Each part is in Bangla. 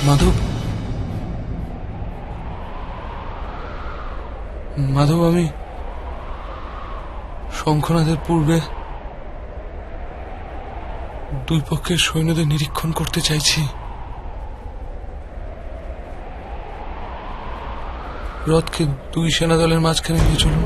মাধব, মাধব, আমি শঙ্খনাথের পূর্বে দুই পক্ষের সৈন্যদের নিরীক্ষণ করতে চাইছি। রথকে দুই সেনাদলের মাঝখানে নিয়ে চলুন।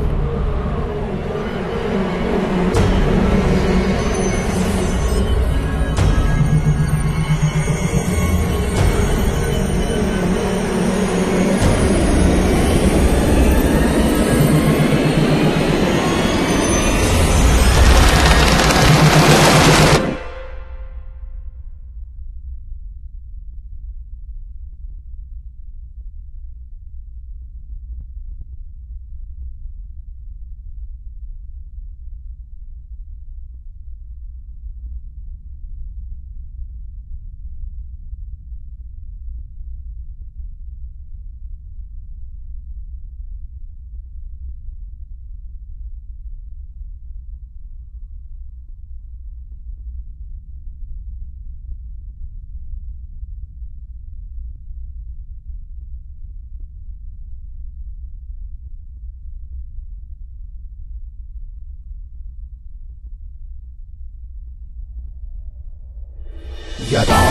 यदा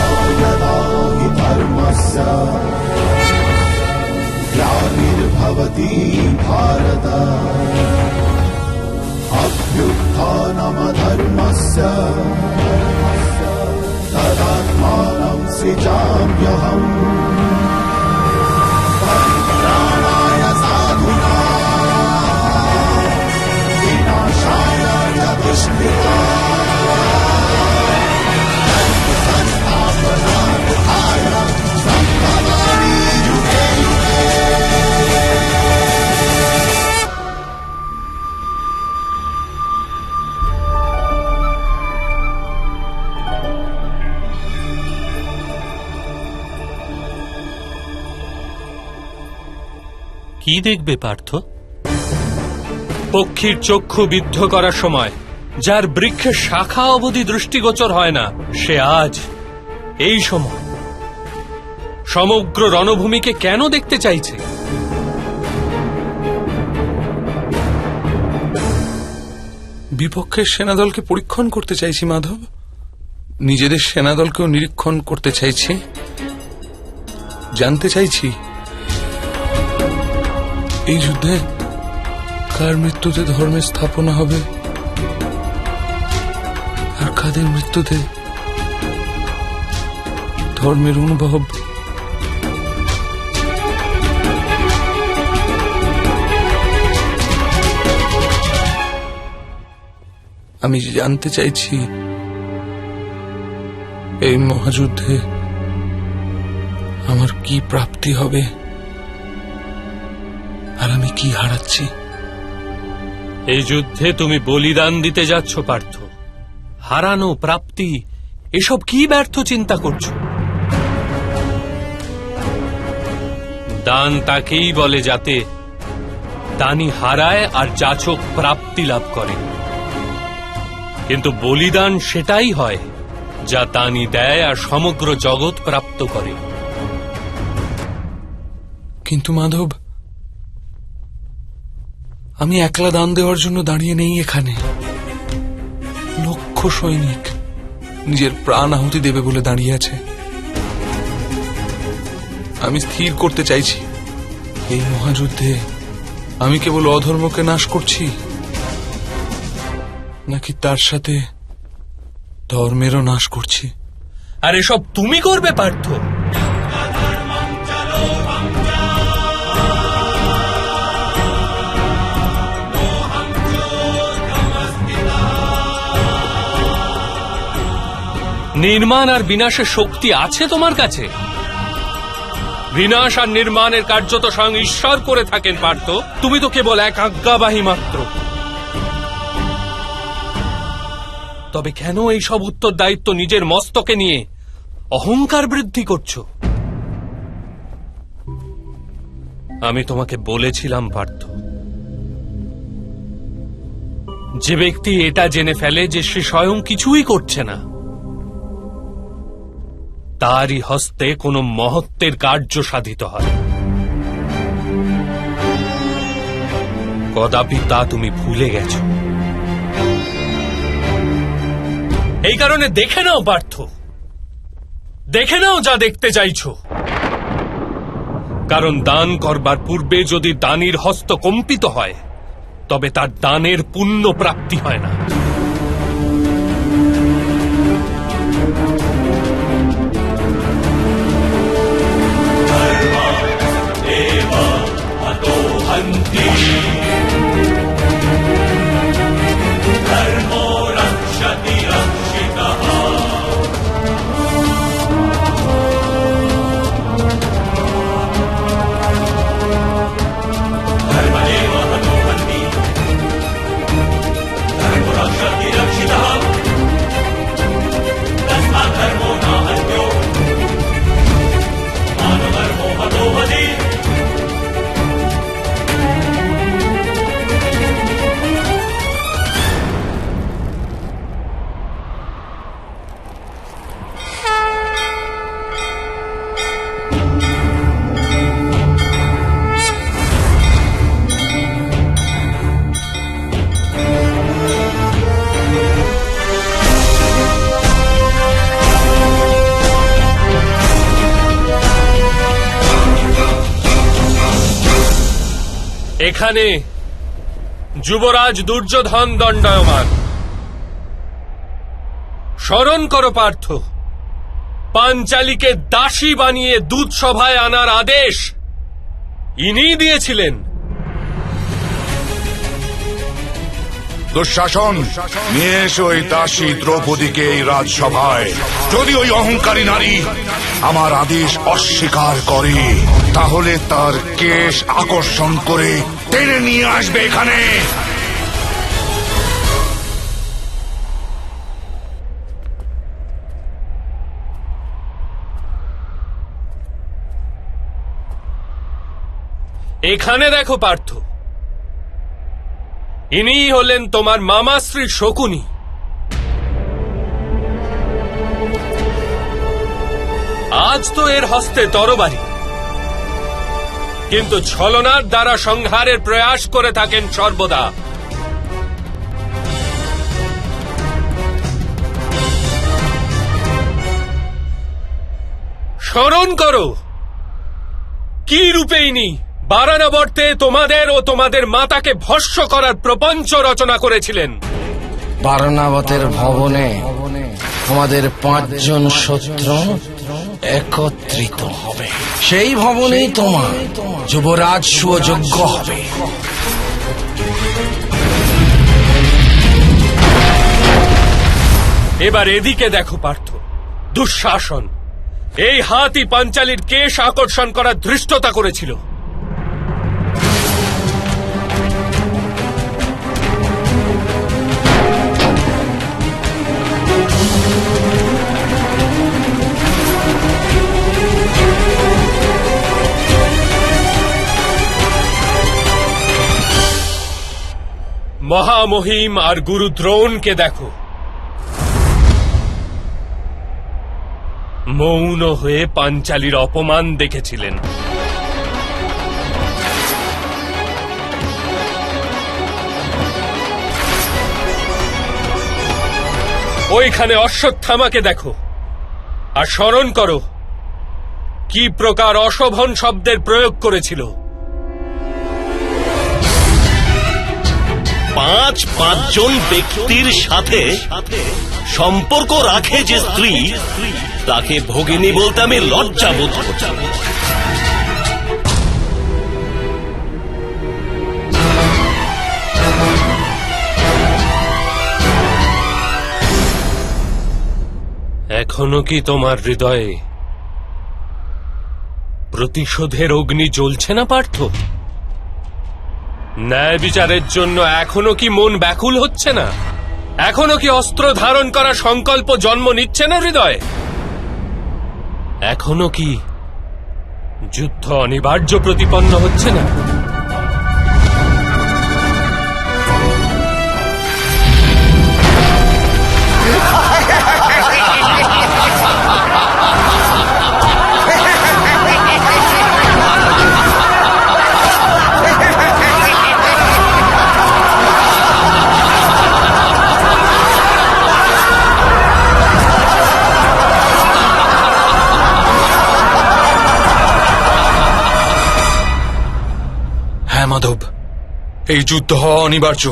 यदा हि धर्मस्य ग्लानिर्भवति भारत अभ्युत्थानमधर्मस्य तदात्मानं सृजाम्यहम् परित्राणाय साधूनां विनाशाय च दुष्कृताम् কি দেখবে পার্থ? পক্ষীর চক্ষু বিদ্ধ করার সময় যার বৃক্ষের শাখা অবধি দৃষ্টিগোচর হয় না, সে আজ এই সময় সমগ্র রণভূমিকে কেন দেখতে চাইছে? বিপক্ষের সেনাদলকে পরীক্ষণ করতে চাইছি মাধব। নিজেদের সেনাদলকেও নিরীক্ষণ করতে চাইছি। জানতে চাইছি এই যুদ্ধে কার মৃত্যুতে ধর্মের স্থাপনা হবে আর কাদের মৃত্যুতে ধর্মের অনুভব। আমি জানতে চাইছি এই মহাযুদ্ধে আমার কি প্রাপ্তি হবে আর আমি কি হারাচ্ছি। এই যুদ্ধে তুমি বলিদান দিতে যাচ্ছ পার্থ। হারানো, প্রাপ্তি, এসব কি ব্যর্থ চিন্তা করছো? দান তাকেই বলে যাতে দানি হারায় আর যাচক প্রাপ্তি লাভ করে, কিন্তু বলিদান সেটাই হয় যা দানি দেয় আর সমগ্র জগৎ প্রাপ্ত করে। কিন্তু মাধব, আমি একলা দান দেওয়ার জন্য দাঁড়িয়ে নেই এখানে। লক্ষ সৈনিক নিজের প্রাণ আহুতি দেবে বলে দাঁড়িয়ে আছে। আমি স্থির করতে চাইছি এই মহাযুদ্ধে আমি কেবল অধর্মকে নাশ করছি নাকি তার সাথে ধর্মেরও নাশ করছি। আর এসব তুমি করবে পার্থ? নির্মাণ আর বিনাশের শক্তি আছে তোমার কাছে? বিনাশ আর নির্মাণের কার্য তো স্বয়ং ঈশ্বর করে থাকেন পার্থ। তুমি তো কেবল এক আজ্ঞাবাহী মাত্র। তবে কেন এই সব উত্তরদায়িত্ব নিজের মস্তকে নিয়ে অহংকার বৃদ্ধি করছো? আমি তোমাকে বলেছিলাম পার্থ, যে ব্যক্তি এটা জেনে ফেলে যে সে স্বয়ং কিছুই করছে না, তারই হস্তে কোনো মহত্বের কার্য সাধিত হয়। কদাপি তা তুমি ভুলে গেছ। এই কারণে দেখে নাও পার্থ, দেখে নাও যা দেখতে চাইছো। কারণ দান করবার পূর্বে যদি দানীর হস্ত কম্পিত হয়, তবে তার দানের পুণ্য প্রাপ্তি হয় না। এখানে যুবরাজ দুর্যোধন দণ্ডায়মান। স্মরণ করো পার্থ, পাঞ্চালীকে দাসী বানিয়ে দূতসভায় আনার আদেশ ইনিই দিয়েছিলেন। দুঃশাসন, নিয়ে এসো ওই দাসী দ্রৌপদীকে এই রাজসভায়। যদি ওই অহংকারী নারী আমার আদেশ অস্বীকার করে, তাহলে তার কেশ আকর্ষণ করে টেনে নিয়ে আসবে এখানে। এখানে দেখো পার্থ, ইনিই হলেন তোমার মামাশ্রী শকুনি। আজ তো এর হস্তে তরবারি, কিন্তু ছলনার দ্বারা সংহারের প্রয়াস করে থাকেন সর্বদা। স্মরণ করো কি রূপে ইনি বারানাবর্তে তোমাদের ও তোমাদের মাতাকে ভস্ম করার প্রপঞ্চ রচনা করেছিলেন। বারানাবতের ভবনে আমাদের 5 জন শত্রু একত্রিত হবে। সেই ভবনেই তোমার যুবরাজ সুযোগ্য হবে। এবার এদিকে দেখো পার্থ, দুঃশাসন এই হাতই পাঞ্চালীর কেশ আকর্ষণ করার ধৃষ্টতা করেছিল। মহামহিম আর গুরু দ্রোণকে দেখো, মৌন হয়ে পাঞ্চালীর অপমান দেখেছিলেন। ওইখানে অশ্বত্থামাকে দেখো, আর স্মরণ করো কি প্রকার অশোভন শব্দের প্রয়োগ করেছিল। 5 জন ব্যক্তির সাথে সম্পর্ক রাখে যে স্ত্রী, তাকে ভগিনী বলতে আমি লজ্জা বোধ করছি। এখনো কি তোমার হৃদয়ে প্রতিশোধের অগ্নি জ্বলছে না পার্থ? ন্যায় বিচারের জন্য এখনো কি মন ব্যাকুল হচ্ছে না? এখনো কি অস্ত্র ধারণ করা সংকল্প জন্ম নিচ্ছে না হৃদয়ে? এখনো কি যুদ্ধ অনিবার্য প্রতিপন্ন হচ্ছে না? মাধব, এই যুদ্ধ হওয়া অনিবার্য।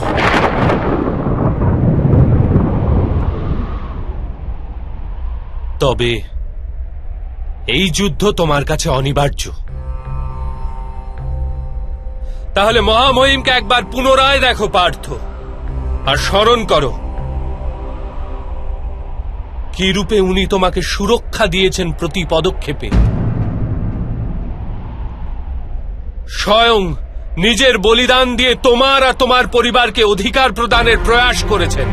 তবে এই যুদ্ধ তোমার কাছে অনিবার্য। তাহলে মহামহিমকে একবার পুনরায় দেখো পার্থ, আর স্মরণ করো কি রূপে উনি তোমাকে সুরক্ষা দিয়েছেন প্রতি পদক্ষেপে। স্বয়ং নিজের বলিদান দিয়ে তোমার আর তোমার পরিবারকে অধিকার প্রদানের প্রয়াস করেছেন।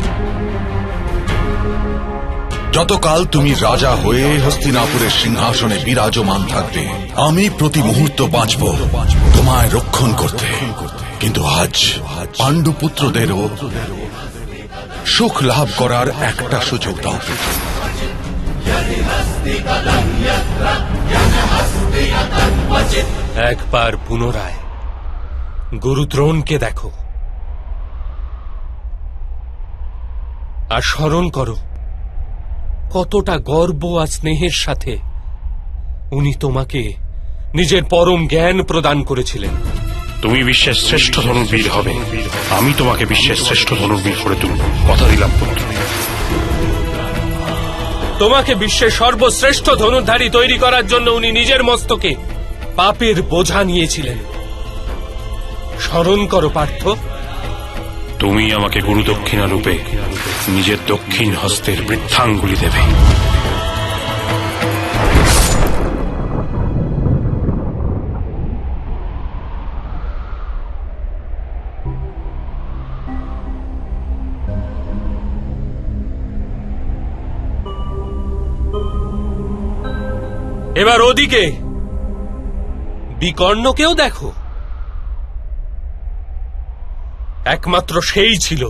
যতকাল তুমি রাজা হয়ে হস্তিনাপুরের সিংহাসনে বিরাজমান থাকবে, আমি প্রতি মুহূর্ত বাঁচব তোমায় রক্ষণ করতে। কিন্তু আজ পাণ্ডুপুত্রদেরও সুখ লাভ করার একটা সুযোগ দাও। একবার পুনরায় গুরুদ্রোণকে দেখো, আর স্মরণ করো কতটা গর্ব আর স্নেহের সাথে উনি তোমাকে নিজের পরম জ্ঞান প্রদান করেছিলেন। তুমি বিশ্বের শ্রেষ্ঠ ধনুর্বীর হবে, আমি তোমাকে বিশ্বের শ্রেষ্ঠ ধনুর্বীর করে তুলব, কথা দিলাম পুত্র। তোমাকে বিশ্বের সর্বশ্রেষ্ঠ ধনুর্ধারী তৈরি করার জন্য উনি নিজের মস্তকে পাপের বোঝা নিয়েছিলেন। স্মরণ করো পার্থ। তুমি আমাকে গুরু দক্ষিণা রূপে নিজের দক্ষিণ হস্তের বৃদ্ধাঙ্গুলি দেবে। এবার ওদিকে বিকর্ণকেও দেখো। একমাত্র সেই ছিল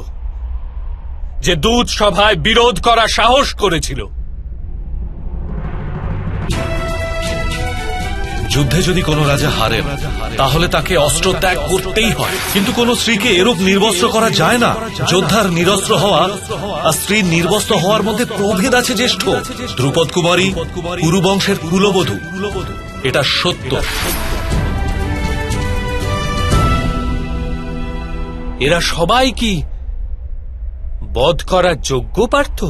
যে দূত সভায় বিরোধ করা সাহস করেছিল। যুদ্ধে যদি কোনো রাজা হারেন, তাহলে তাকে অস্ত্র ত্যাগ করতেই হয়। কিন্তু কোন স্ত্রীকে এরূপ নির্বস্ত্র করা যায় না। যোদ্ধার নিরস্ত্র হওয়া আর স্ত্রীর নির্বস্ত্র হওয়ার মধ্যে প্রভেদ আছে জ্যেষ্ঠ। দ্রুপদ কুমারী কুরুবংশের কুলবধূ, এটা সত্য। এরা সবাই কি বধ করার যোগ্য পার্থ?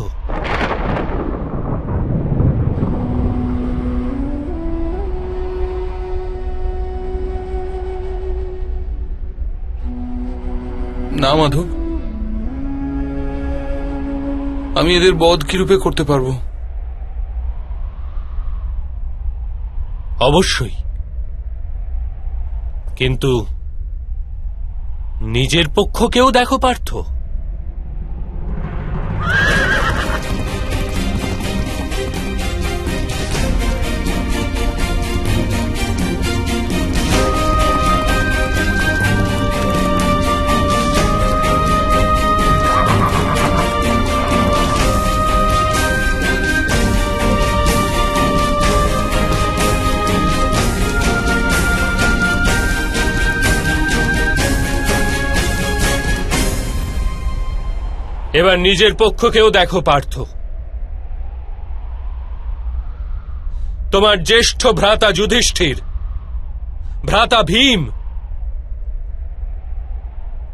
না মাধব, আমি এদের বধ কি রূপে করতে পারবো? অবশ্যই, কিন্তু নিজের পক্ষকেও দেখো পার্থ। এবার নিজের পক্ষকেও দেখো পার্থ। তোমার জ্যেষ্ঠ ভ্রাতা যুধিষ্ঠির, ভ্রাতা ভীম,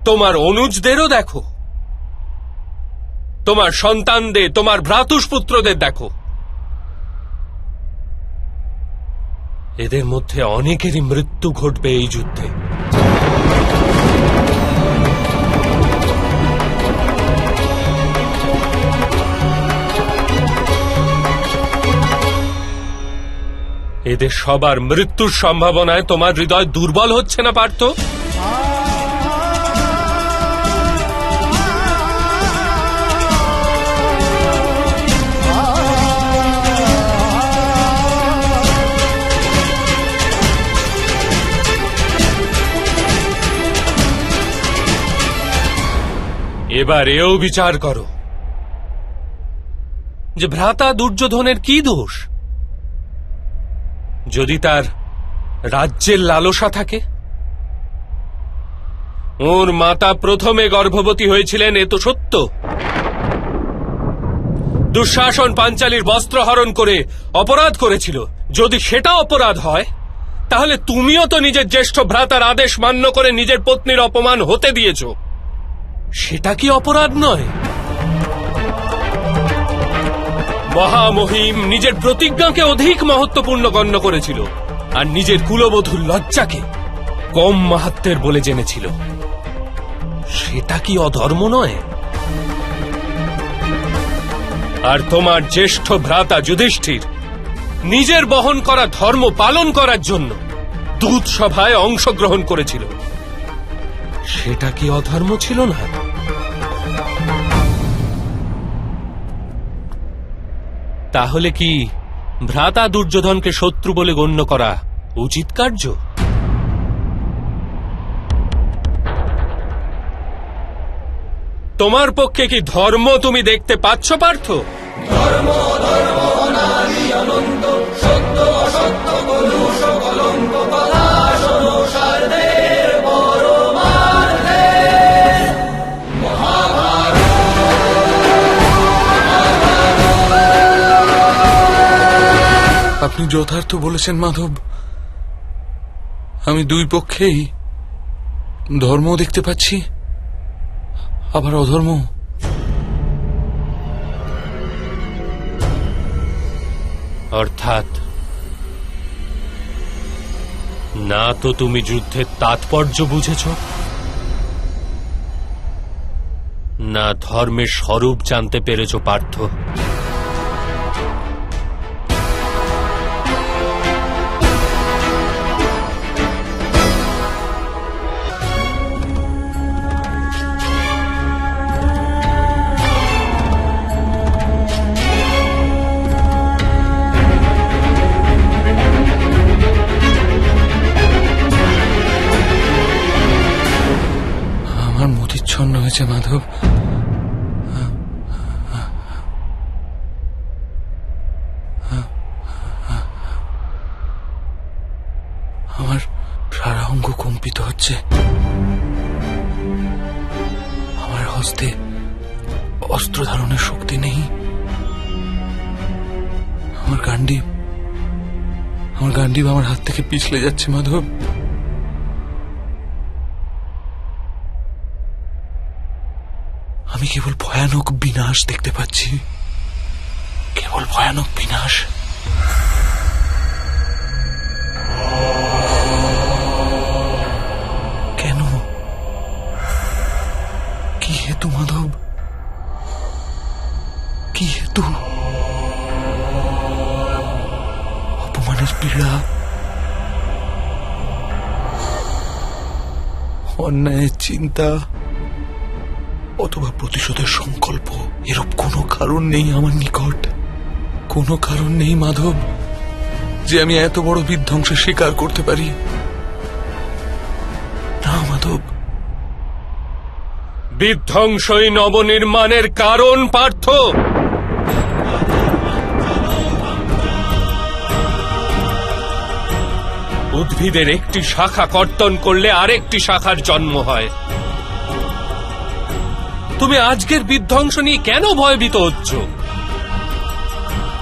তোমার অনুজদেরও দেখো, তোমার সন্তানদের, তোমার ভ্রাতুষ্পুত্রদের দেখো। এদের মধ্যে অনেকেরই মৃত্যু ঘটবে এই যুদ্ধে। এদের সবার মৃত্যুর সম্ভাবনায় তোমার হৃদয় দুর্বল হচ্ছে না পার্থ? এবার এও বিচার করো যে ভ্রাতা দুর্যোধনের কি দোষ? যদি তার রাজ্যের লালসা থাকে, ওর মাতা প্রথমে গর্ভবতী হয়েছিলেন, এ তো সত্য। দুঃশাসন পাঞ্চালীর বস্ত্র হরণ করে অপরাধ করেছিল। যদি সেটা অপরাধ হয়, তাহলে তুমিও তো নিজের জ্যেষ্ঠ ভ্রাতার আদেশ মান্য করে নিজের পত্নীর অপমান হতে দিয়েছো। সেটা কি অপরাধ নয়? মহামহিম নিজের প্রতিজ্ঞাকে অধিক মহত্বপূর্ণ গণ্য করেছিল, আর নিজের কুলবধূর লজ্জাকে কম মাহাত্ম্যের বলে জেনেছিল। সেটা কি অধর্ম নয়? আর তোমার জ্যেষ্ঠ ভ্রাতা যুধিষ্ঠির নিজের বহন করা ধর্ম পালন করার জন্য দূত সভায় অংশগ্রহণ করেছিল। সেটা কি অধর্ম ছিল না? তাহলে কি ভ্রাতা দুর্যোধনকে শত্রু বলে গণ্য করা উচিত কার্য? তোমার পক্ষে কি ধর্ম তুমি দেখতে পাচ্ছ পার্থ? আপনি যথার্থ বলেছেন মাধব। আমি দুই পক্ষেই ধর্ম দেখতে পাচ্ছি, আবার অধর্ম। অর্থাৎ না তো তুমি যুদ্ধের তাৎপর্য বুঝেছ, না ধর্মের স্বরূপ জানতে পেরেছ পার্থ। আমার মতিচ্ছন্ন হয়েছে মাধব। আমার সারা অঙ্গ কম্পিত হচ্ছে। আমার হস্তে অস্ত্র ধারণের শক্তি নেই। আমার গান্ডিব আমার হাত থেকে পিছলে যাচ্ছে মাধব। আমি কেবল ভয়ানক বিনাশ দেখতে পাচ্ছি, কেবল ভয়ানক বিনাশ। কেন? কি হেতু মাধব? কি হেতু? অপমানের পীড়া, অন্যায়ের চিন্তা, অথবা প্রতিশোধের সংকল্প। এরূপ কোনো কারণ নেই আমার নিকট, কোনো কারণ নেই মাধব যে আমি এত বড় বিধ্বংসের স্বীকার করতে পারি। না মাধব। বিধ্বংসই নবনির্মাণের কারণ পার্থ। উদ্ভিদের একটি শাখা কর্তন করলে আরেকটি শাখার জন্ম হয়। তুমি আজকের বিধ্বংস নিয়ে কেন ভয়ভীত হচ্ছ?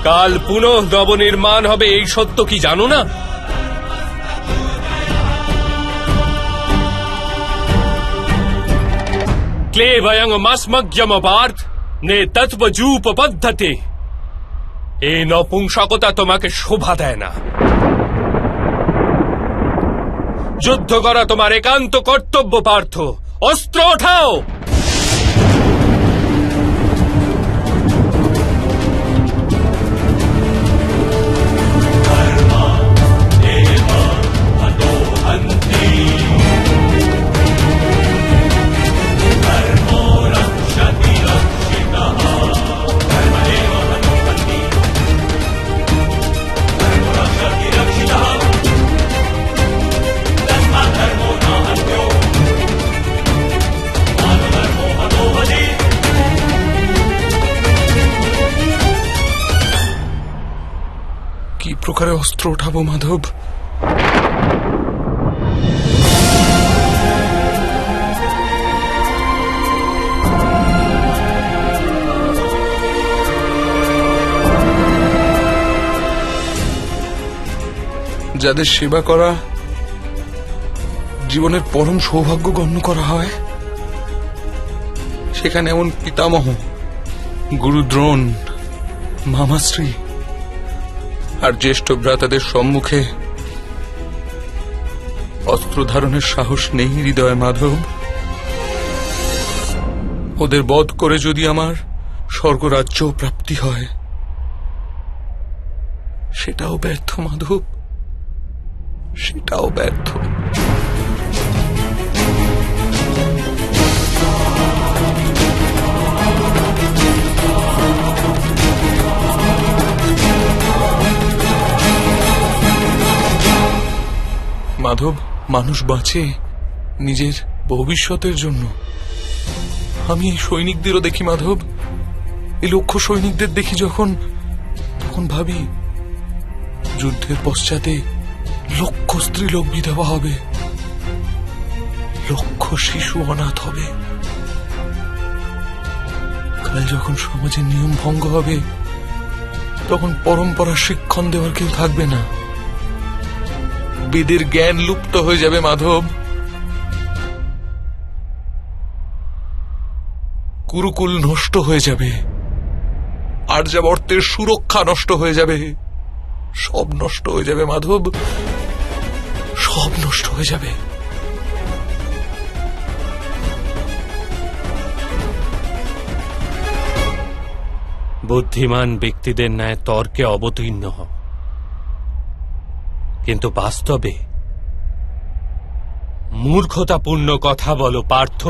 কাল পুনঃ নবনির্মাণ হবে এই সত্য কি জানো না? ক্লেবয়ংমাস্মজ্ঞমপার্থ নে তৎবজূপপদ্ধতে। এই নপুংসকতা তোমাকে শোভা দেয় না। যুদ্ধ করা তোমার একান্ত কর্তব্য পার্থ। অস্ত্র ওঠাও। কি প্রকারে অস্ত্র ওঠাবো মাধব? যাদের সেবা করা জীবনের পরম সৌভাগ্য গণ্য করা হয়, সেখানে এমন পিতামহ, গুরু দ্রোণ, মামাশ্রী আর জ্যেষ্ঠ ভ্রাতাদের সম্মুখে অস্ত্র ধারণের সাহস নেই হৃদয় মাধব। ওদের বধ করে যদি আমার স্বর্গরাজ্য প্রাপ্তি হয়, সেটাও ব্যর্থ মাধব, সেটাও ব্যর্থ। মাধব, মানুষ বাঁচে নিজের ভবিষ্যতের জন্য। আমি এই সৈনিকদেরও দেখি মাধব, এই লক্ষ সৈনিকদের দেখি যখন, তখন ভাবি যুদ্ধের পশ্চাতে লক্ষ স্ত্রীলোক বিধবা হবে, লক্ষ শিশু অনাথ হবে। কাল যখন সমাজের নিয়ম ভঙ্গ হবে, তখন পরম্পরা শিক্ষণ দেওয়ার কেউ থাকবে না, বেদের জ্ঞান লুপ্ত হয়ে যাবে মাধব, কুরুকুল নষ্ট হয়ে যাবে, আর্যাবর্তের সুরক্ষা নষ্ট হয়ে যাবে, সব নষ্ট হয়ে যাবে মাধব, সব নষ্ট হয়ে যাবে। বুদ্ধিমান ব্যক্তিদের ন্যায় তর্কে অবতীর্ণ হও, কিন্তু বাস্তবে মূর্খতাপূর্ণ কথা বলো পার্থ।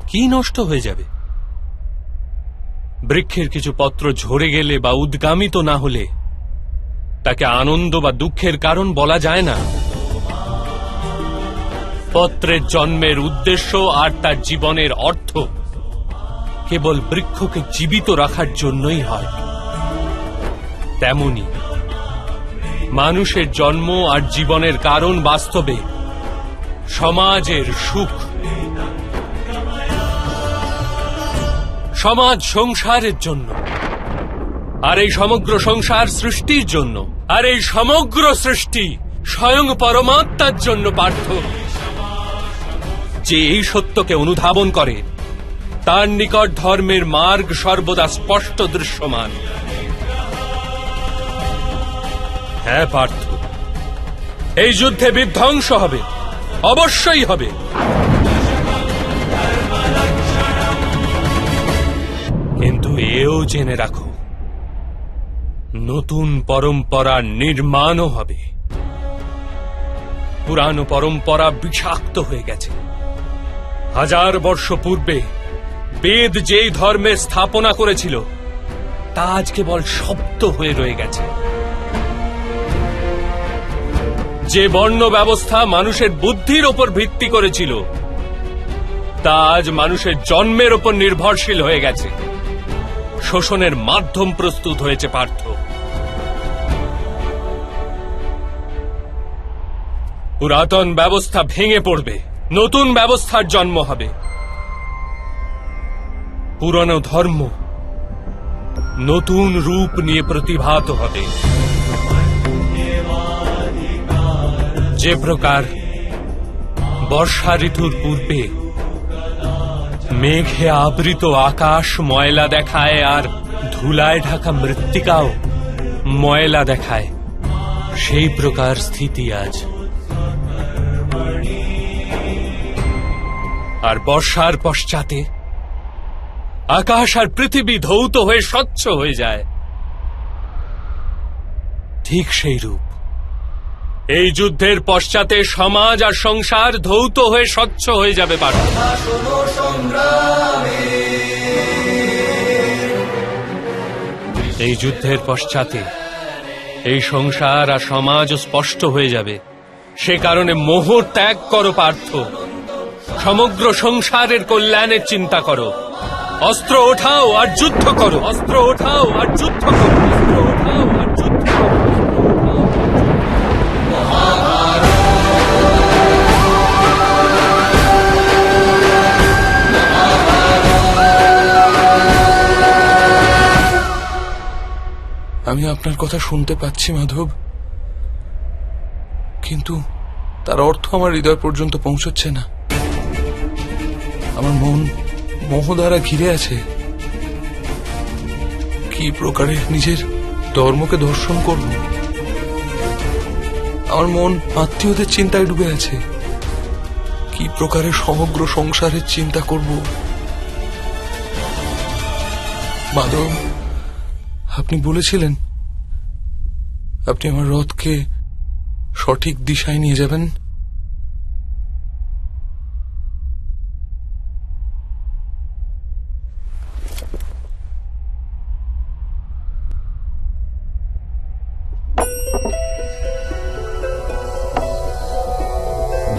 কি নষ্ট হয়ে যাবে? বৃক্ষের কিছু পত্র ঝরে গেলে বা উদ্গামিত না হলে তাকে আনন্দ বা দুঃখের কারণ বলা যায় না। পত্রের জন্মের উদ্দেশ্য আর তার জীবনের অর্থ কেবল বৃক্ষকে জীবিত রাখার জন্যই হয়। তেমনি মানুষের জন্ম আর জীবনের কারণ বাস্তবে সমাজের সুখ, সমাজ সংসারের জন্য, আর এই সমগ্র সংসার সৃষ্টির জন্য, আর এই সমগ্র সৃষ্টি স্বয়ং পরমাত্মার জন্য পার্থ। যে এই সত্যকে অনুধাবন করে তার নিকট ধর্মের মার্গ সর্বদা স্পষ্ট দৃশ্যমান। হ্যাঁ পার্থ, এই যুদ্ধে বিধ্বংস হবে, অবশ্যই হবে, কিন্তু এও জেনে রাখো নতুন পরম্পরার নির্মাণও হবে। পুরানো পরম্পরা বিষাক্ত হয়ে গেছে। 1000 বর্ষ পূর্বে বেদ যেই ধর্মের স্থাপনা করেছিল তা আজ কেবল শব্দ হয়ে রয়ে গেছে। যে বর্ণ ব্যবস্থা মানুষের বুদ্ধির ওপর ভিত্তি করেছিল তা আজ মানুষের জন্মের ওপর নির্ভরশীল হয়ে গেছে। শোষণের মাধ্যম প্রস্তুত হয়েছে পার্থ। পুরাতন ব্যবস্থা ভেঙে পড়বে, নতুন ব্যবস্থার জন্ম হবে। পুরনো ধর্ম নতুন রূপ নিয়ে প্রতিভাত হবে। যে প্রকার বর্ষা ঋতুর পূর্বে মেঘে আবৃত আকাশ ময়লা দেখায় আর ধুলায় ঢাকা মৃত্তিকাও ময়লা দেখায়, সেই প্রকার স্থিতি আজ। আর বর্ষার পশ্চাতে আকাশ আর পৃথিবী ধৌত হয়ে স্বচ্ছ হয়ে যায়, ঠিক সেই রূপ এই যুদ্ধের পশ্চাতে সমাজ আর সংসার ধৌত হয়ে স্বচ্ছ হয়ে যাবে পার্থ। এই যুদ্ধের পশ্চাতে এই সংসার আর সমাজ স্পষ্ট হয়ে যাবে। সে কারণে মোহ ত্যাগ করো পার্থ, সমগ্র সংসারের কল্যাণের চিন্তা করো। অস্ত্র ওঠাও আর যুদ্ধ করো, অস্ত্র ওঠাও আর যুদ্ধ করো, অস্ত্র ওঠাও আর যুদ্ধ করো। আমি আপনার কথা শুনতে পাচ্ছি মাধব, কিন্তু তার অর্থ আমার হৃদয় পর্যন্ত পৌঁছচ্ছে না। আমার মন মোহ দ্বারা ঘিরে আছে। কি প্রকারে নিজের ধর্মকে দর্শন করব? আমার মন আত্মীয়দের চিন্তায় ডুবে আছে। কি প্রকারে সমগ্র সংসারের চিন্তা করব? মাধব, আপনি বলেছিলেন আপনি আমার রথকে সঠিক দিশায় নিয়ে যাবেন।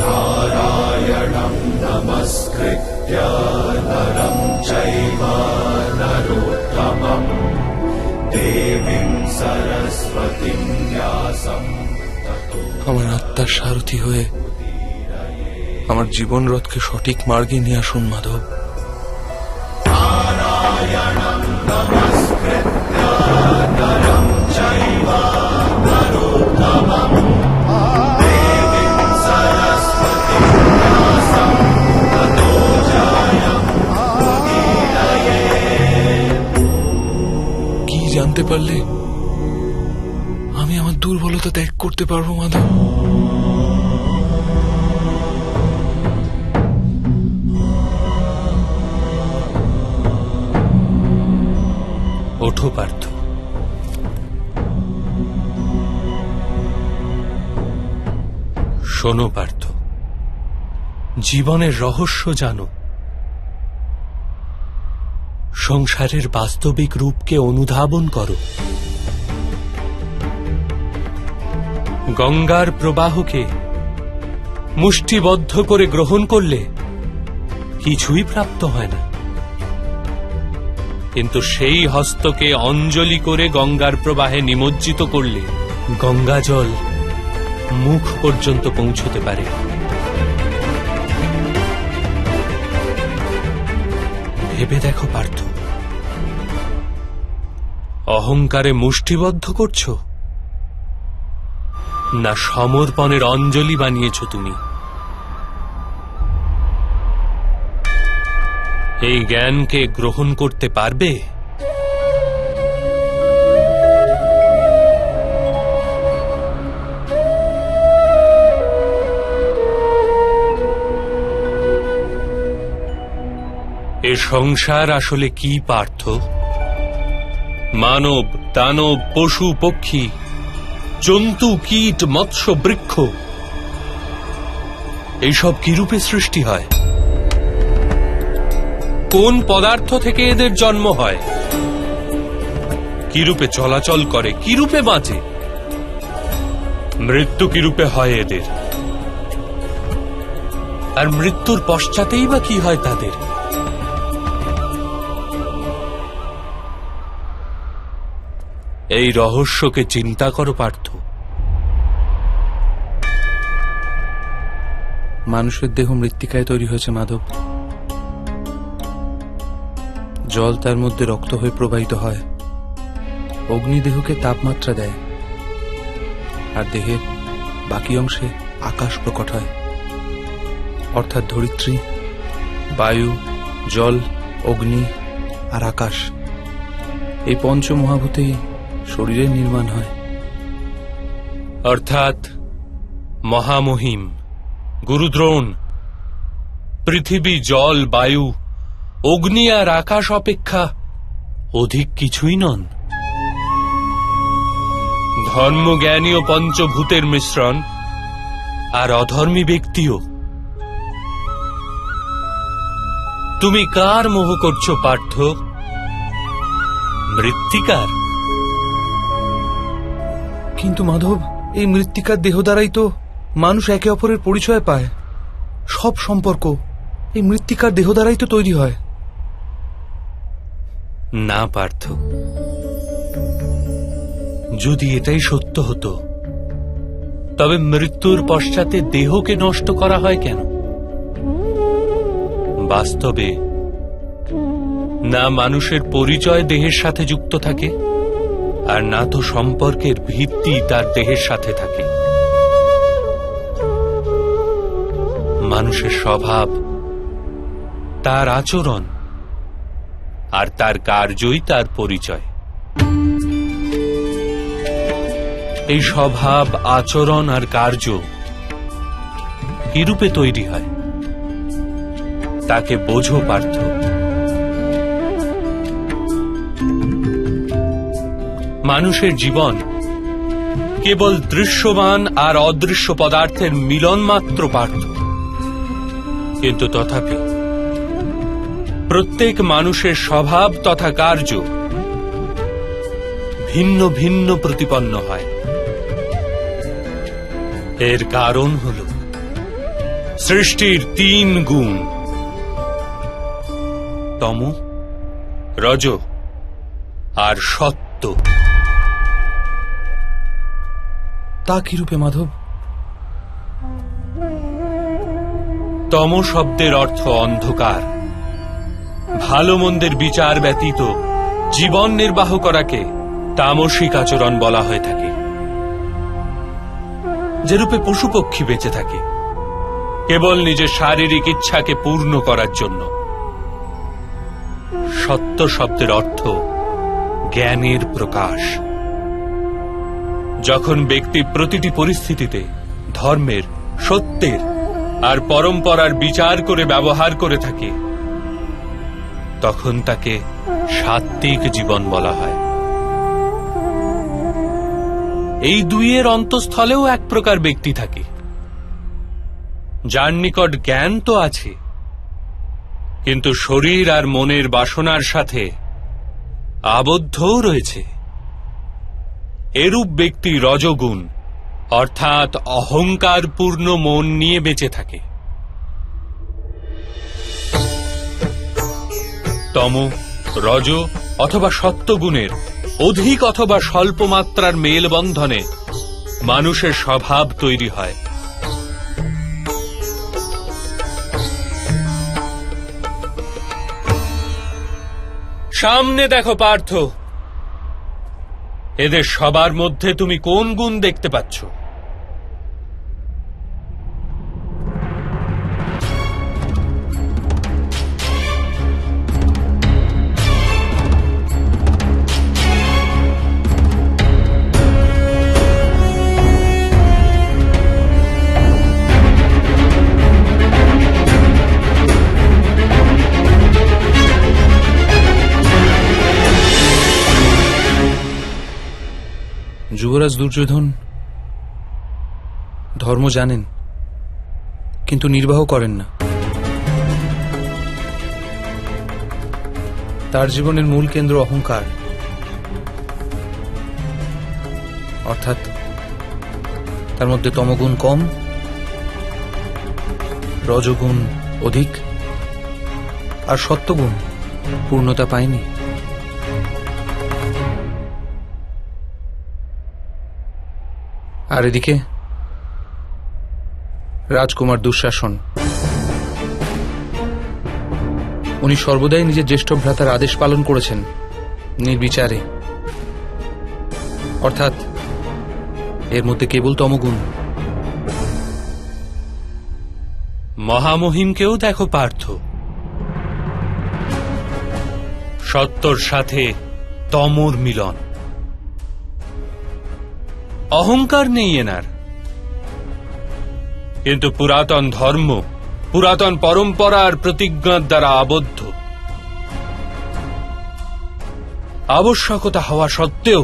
नारायणं नमस्कृत्य नरं चैव नरोत्तमं देवीं सरस्वतीं व्यासं আমার আত্মার সারথি হয়ে আমার জীবন রথকে সঠিক মার্গে নিয়ে আসুন মাধব। কি জানতে পারলে আমি আমার দুর্বলতা ত্যাগ করতে পারবো মাধব? ওঠো পার্থ, শোনো পার্থ, জীবনের রহস্য জানো, সংসারের বাস্তবিক রূপকে অনুধাবন করো। গঙ্গার প্রবাহকে মুষ্টিবদ্ধ করে গ্রহণ করলে কিছুই প্রাপ্ত হয় না, কিন্তু সেই হস্তকে অঞ্জলি করে গঙ্গার প্রবাহে নিমজ্জিত করলে গঙ্গা জল মুখ পর্যন্ত পৌঁছতে পারে। ভেবে দেখো পার্থ, অহংকারে মুষ্টিবদ্ধ করছো না সমর্পণের অঞ্জলি বানিয়েছ তুমি? এই জ্ঞানকে গ্রহণ করতে পারবে? এ সংসার আসলে কি পার্থ? মানব, দানব, পশু, পক্ষী, জন্তু, কীট, মৎস্য, বৃক্ষ, এইসব কি রূপে সৃষ্টি হয়? কোন পদার্থ থেকে এদের জন্ম হয়? কি রূপে চলাচল করে? কি রূপে বাঁচে? মৃত্যু কি রূপে হয় এদের? আর মৃত্যুর পশ্চাতেই বা কি হয় তাদের? এই রহস্যকে চিন্তা করো পার্থ। মানুষের দেহ মৃত্তিকায় তৈরি হয়েছে মাধব। জল তার মধ্যে রক্ত হয়ে প্রবাহিত হয়, অগ্নি দেহকে তাপমাত্রা দেয়, আর দেহের বাকি অংশে আকাশ প্রকট হয়, অর্থাৎ ধরিত্রী, বায়ু, জল, অগ্নি আর আকাশ, এই পঞ্চমহাভূতেই শরীরের নির্মাণ হয়। অর্থাৎ মহামহিম গুরুদ্রোণ পৃথিবী, জল, বায়ু, অগ্নি আর আকাশ অপেক্ষা অধিক কিছুই নন। ধর্মজ্ঞানী ও পঞ্চভূতের মিশ্রণ, আর অধর্মী ব্যক্তিও। তুমি কার মোহ করছো পার্থ? মৃত্তিকার? কিন্তু মাধব, এই মৃত্তিকার দেহ দ্বারাই তো মানুষ একে অপরের পরিচয় পায়। সব সম্পর্ক এই মৃত্তিকার দেহ দ্বারাই তো তৈরি হয়। না পার্থ, যদি এটাই সত্য হতো তবে মৃত্যুর পশ্চাতে দেহকে নষ্ট করা হয় কেন? বাস্তবে না মানুষের পরিচয় দেহের সাথে যুক্ত থাকে, আর না তো সম্পর্কের ভিত্তি তার দেহের সাথে থাকে। মানুষের স্বভাব, তার আচরণ আর তার কার্যই তার পরিচয়। এই স্বভাব, আচরণ আর কার্য কি রূপে তৈরি হয় তাকে বোঝো পার্থ। মানুষের জীবন কেবল দৃশ্যমান আর অদৃশ্য পদার্থের মিলন মাত্র পার্থ, কিন্তু তথাপি প্রত্যেক মানুষের স্বভাব তথা কার্য ভিন্ন ভিন্ন প্রতিপন্ন হয়। এর কারণ হল সৃষ্টির 3 গুণ, তম, রজ আর সত্য। তা কি রূপে মাধব? তম শব্দের অর্থ অন্ধকার। ভালো মন্দের বিচার ব্যতীত জীবন নির্বাহ করাকে তামসিক আচরণ বলা হয়ে থাকে। যেরূপে পশু পক্ষী বেঁচে থাকে কেবল নিজের শারীরিক ইচ্ছাকে পূর্ণ করার জন্য। সত্য শব্দের অর্থ জ্ঞানের প্রকাশ। যখন ব্যক্তি প্রতিটি পরিস্থিতিতে ধর্মের, সত্যের আর পরম্পরার বিচার করে ব্যবহার করে থাকে তখন তাকে সাত্ত্বিক জীবন বলা হয়। এই দুইয়ের অন্তঃস্থলেও এক প্রকার ব্যক্তি থাকে যার নিকট জ্ঞান তো আছে, কিন্তু শরীর আর মনের বাসনার সাথে আবদ্ধও রয়েছে। এরূপ ব্যক্তি রজগুণ অর্থাৎ অহংকারপূর্ণ মন নিয়ে বেঁচে থাকে। তম, রজ অথবা সত্যগুণের অধিক অথবা স্বল্প মাত্রার মেলবন্ধনে মানুষের স্বভাব তৈরি হয়। সামনে দেখো পার্থ, এদের সবার মধ্যে তুমি কোন গুণ দেখতে পাচ্ছ? যুবরাজ দুর্যোধন ধর্ম জানেন, কিন্তু নির্বাহ করেন না। তার জীবনের মূল কেন্দ্র অহংকার, অর্থাৎ তার মধ্যে তমগুণ কম, রজগুণ অধিক আর সত্যগুণ পূর্ণতা পায়নি। আর এদিকে রাজকুমার দুঃশাসন, উনি সর্বদাই নিজের জ্যেষ্ঠ ভ্রাতার আদেশ পালন করেছেন নির্বিচারে, অর্থাৎ এর মধ্যে কেবল তমগুণ। মহামহিমকেও দেখো পার্থ, সত্যর সাথে তমর মিলন। অহংকার নেই এনার, কিন্তু পুরাতন ধর্ম, পুরাতন পরম্পরার প্রতিজ্ঞার দ্বারা আবদ্ধ। আবশ্যকতা হওয়া সত্ত্বেও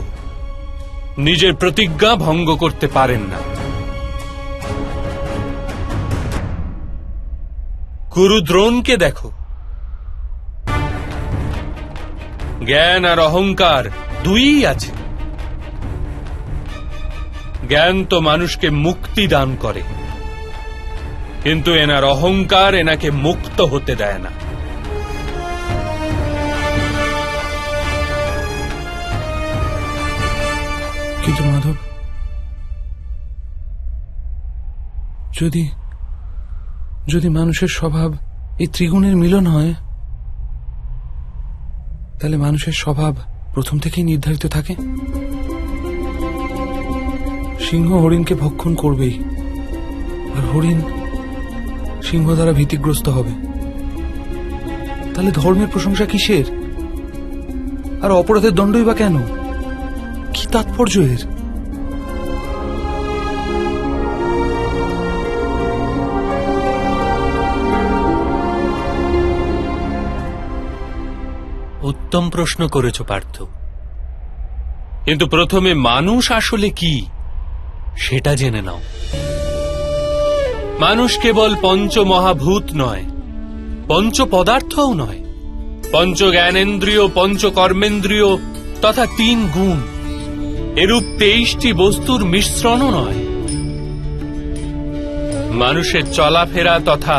নিজের প্রতিজ্ঞা ভঙ্গ করতে পারেন না। গুরু দ্রোণকে দেখো, জ্ঞান আর অহংকার দুইই আছে। জ্ঞান তো মানুষকে মুক্তি দান করে, কিন্তু এনার অহংকার এনাকে মুক্ত হতে দেয় না। কিন্তু মাধব, যদি মানুষের স্বভাব এই ত্রিগুণের মিলন হয়, তাহলে মানুষের স্বভাব প্রথম থেকেই নির্ধারিত থাকে। সিংহ হরিণকে ভক্ষণ করবেই, আর সিংহ দ্বারা ভীতিগ্রস্ত হবে। তাহলে ধর্মের প্রশংসা কিসের? আর অপরাধের দণ্ডই বা কেন? কি তাৎপর্য এর? উত্তম প্রশ্ন করেছ পার্থ, কিন্তু প্রথমে মানুষ আসলে কি সেটা জেনে নাও। মানুষ কেবল পঞ্চমহাভূত নয়, পঞ্চ পদার্থও নয়, পঞ্চ জ্ঞানেন্দ্রিয়, পঞ্চ কর্মেন্দ্রিয় তথা 3 গুণ, এরূপ 23টি বস্তুর মিশ্রণও নয়। মানুষের চলাফেরা তথা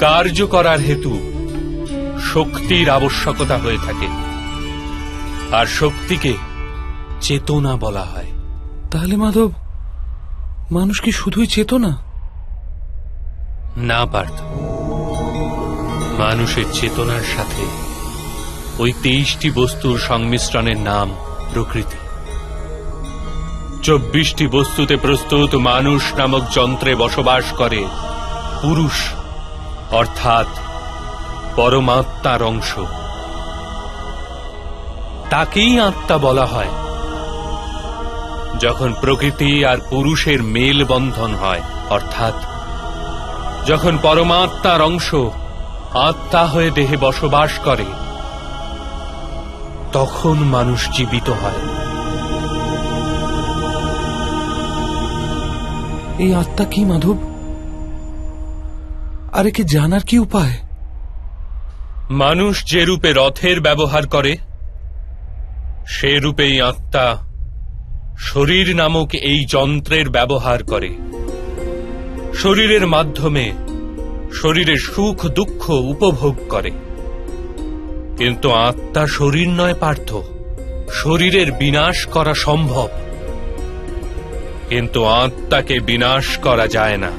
কার্য করার হেতু শক্তির আবশ্যকতা হয়ে থাকে, আর শক্তিকে চেতনা বলা হয়। তাহলে মাধব, মানুষ কি শুধুই চেতনা? না পার্থ, মানুষের চেতনার সাথে ওই 23টি বস্তুর সংমিশ্রণের নাম প্রকৃতি। 24টি বস্তুতে প্রস্তুত মানুষ নামক যন্ত্রে বসবাস করে পুরুষ, অর্থাৎ পরমাত্মার অংশ। তাকেই আত্মা বলা হয়। যখন প্রকৃতি আর পুরুষের মেলবন্ধন হয়, অর্থাৎ যখন পরমাত্মার অংশ আত্মা হয়ে দেহে বসবাস করে, তখন মানুষ জীবিত হয়। এই আত্মা কি মাধব? আর একে জানার কি উপায়? মানুষ যে রূপে রথের ব্যবহার করে, সে রূপেই আত্মা শরীর নামক এই যন্ত্রের ব্যবহার করে। শরীরের মাধ্যমে শরীরের সুখ দুঃখ উপভোগ করে। কিন্তু আত্মা শরীর নয় পার্থ। শরীরের বিনাশ করা সম্ভব, কিন্তু আত্মাকে বিনাশ করা যায় না।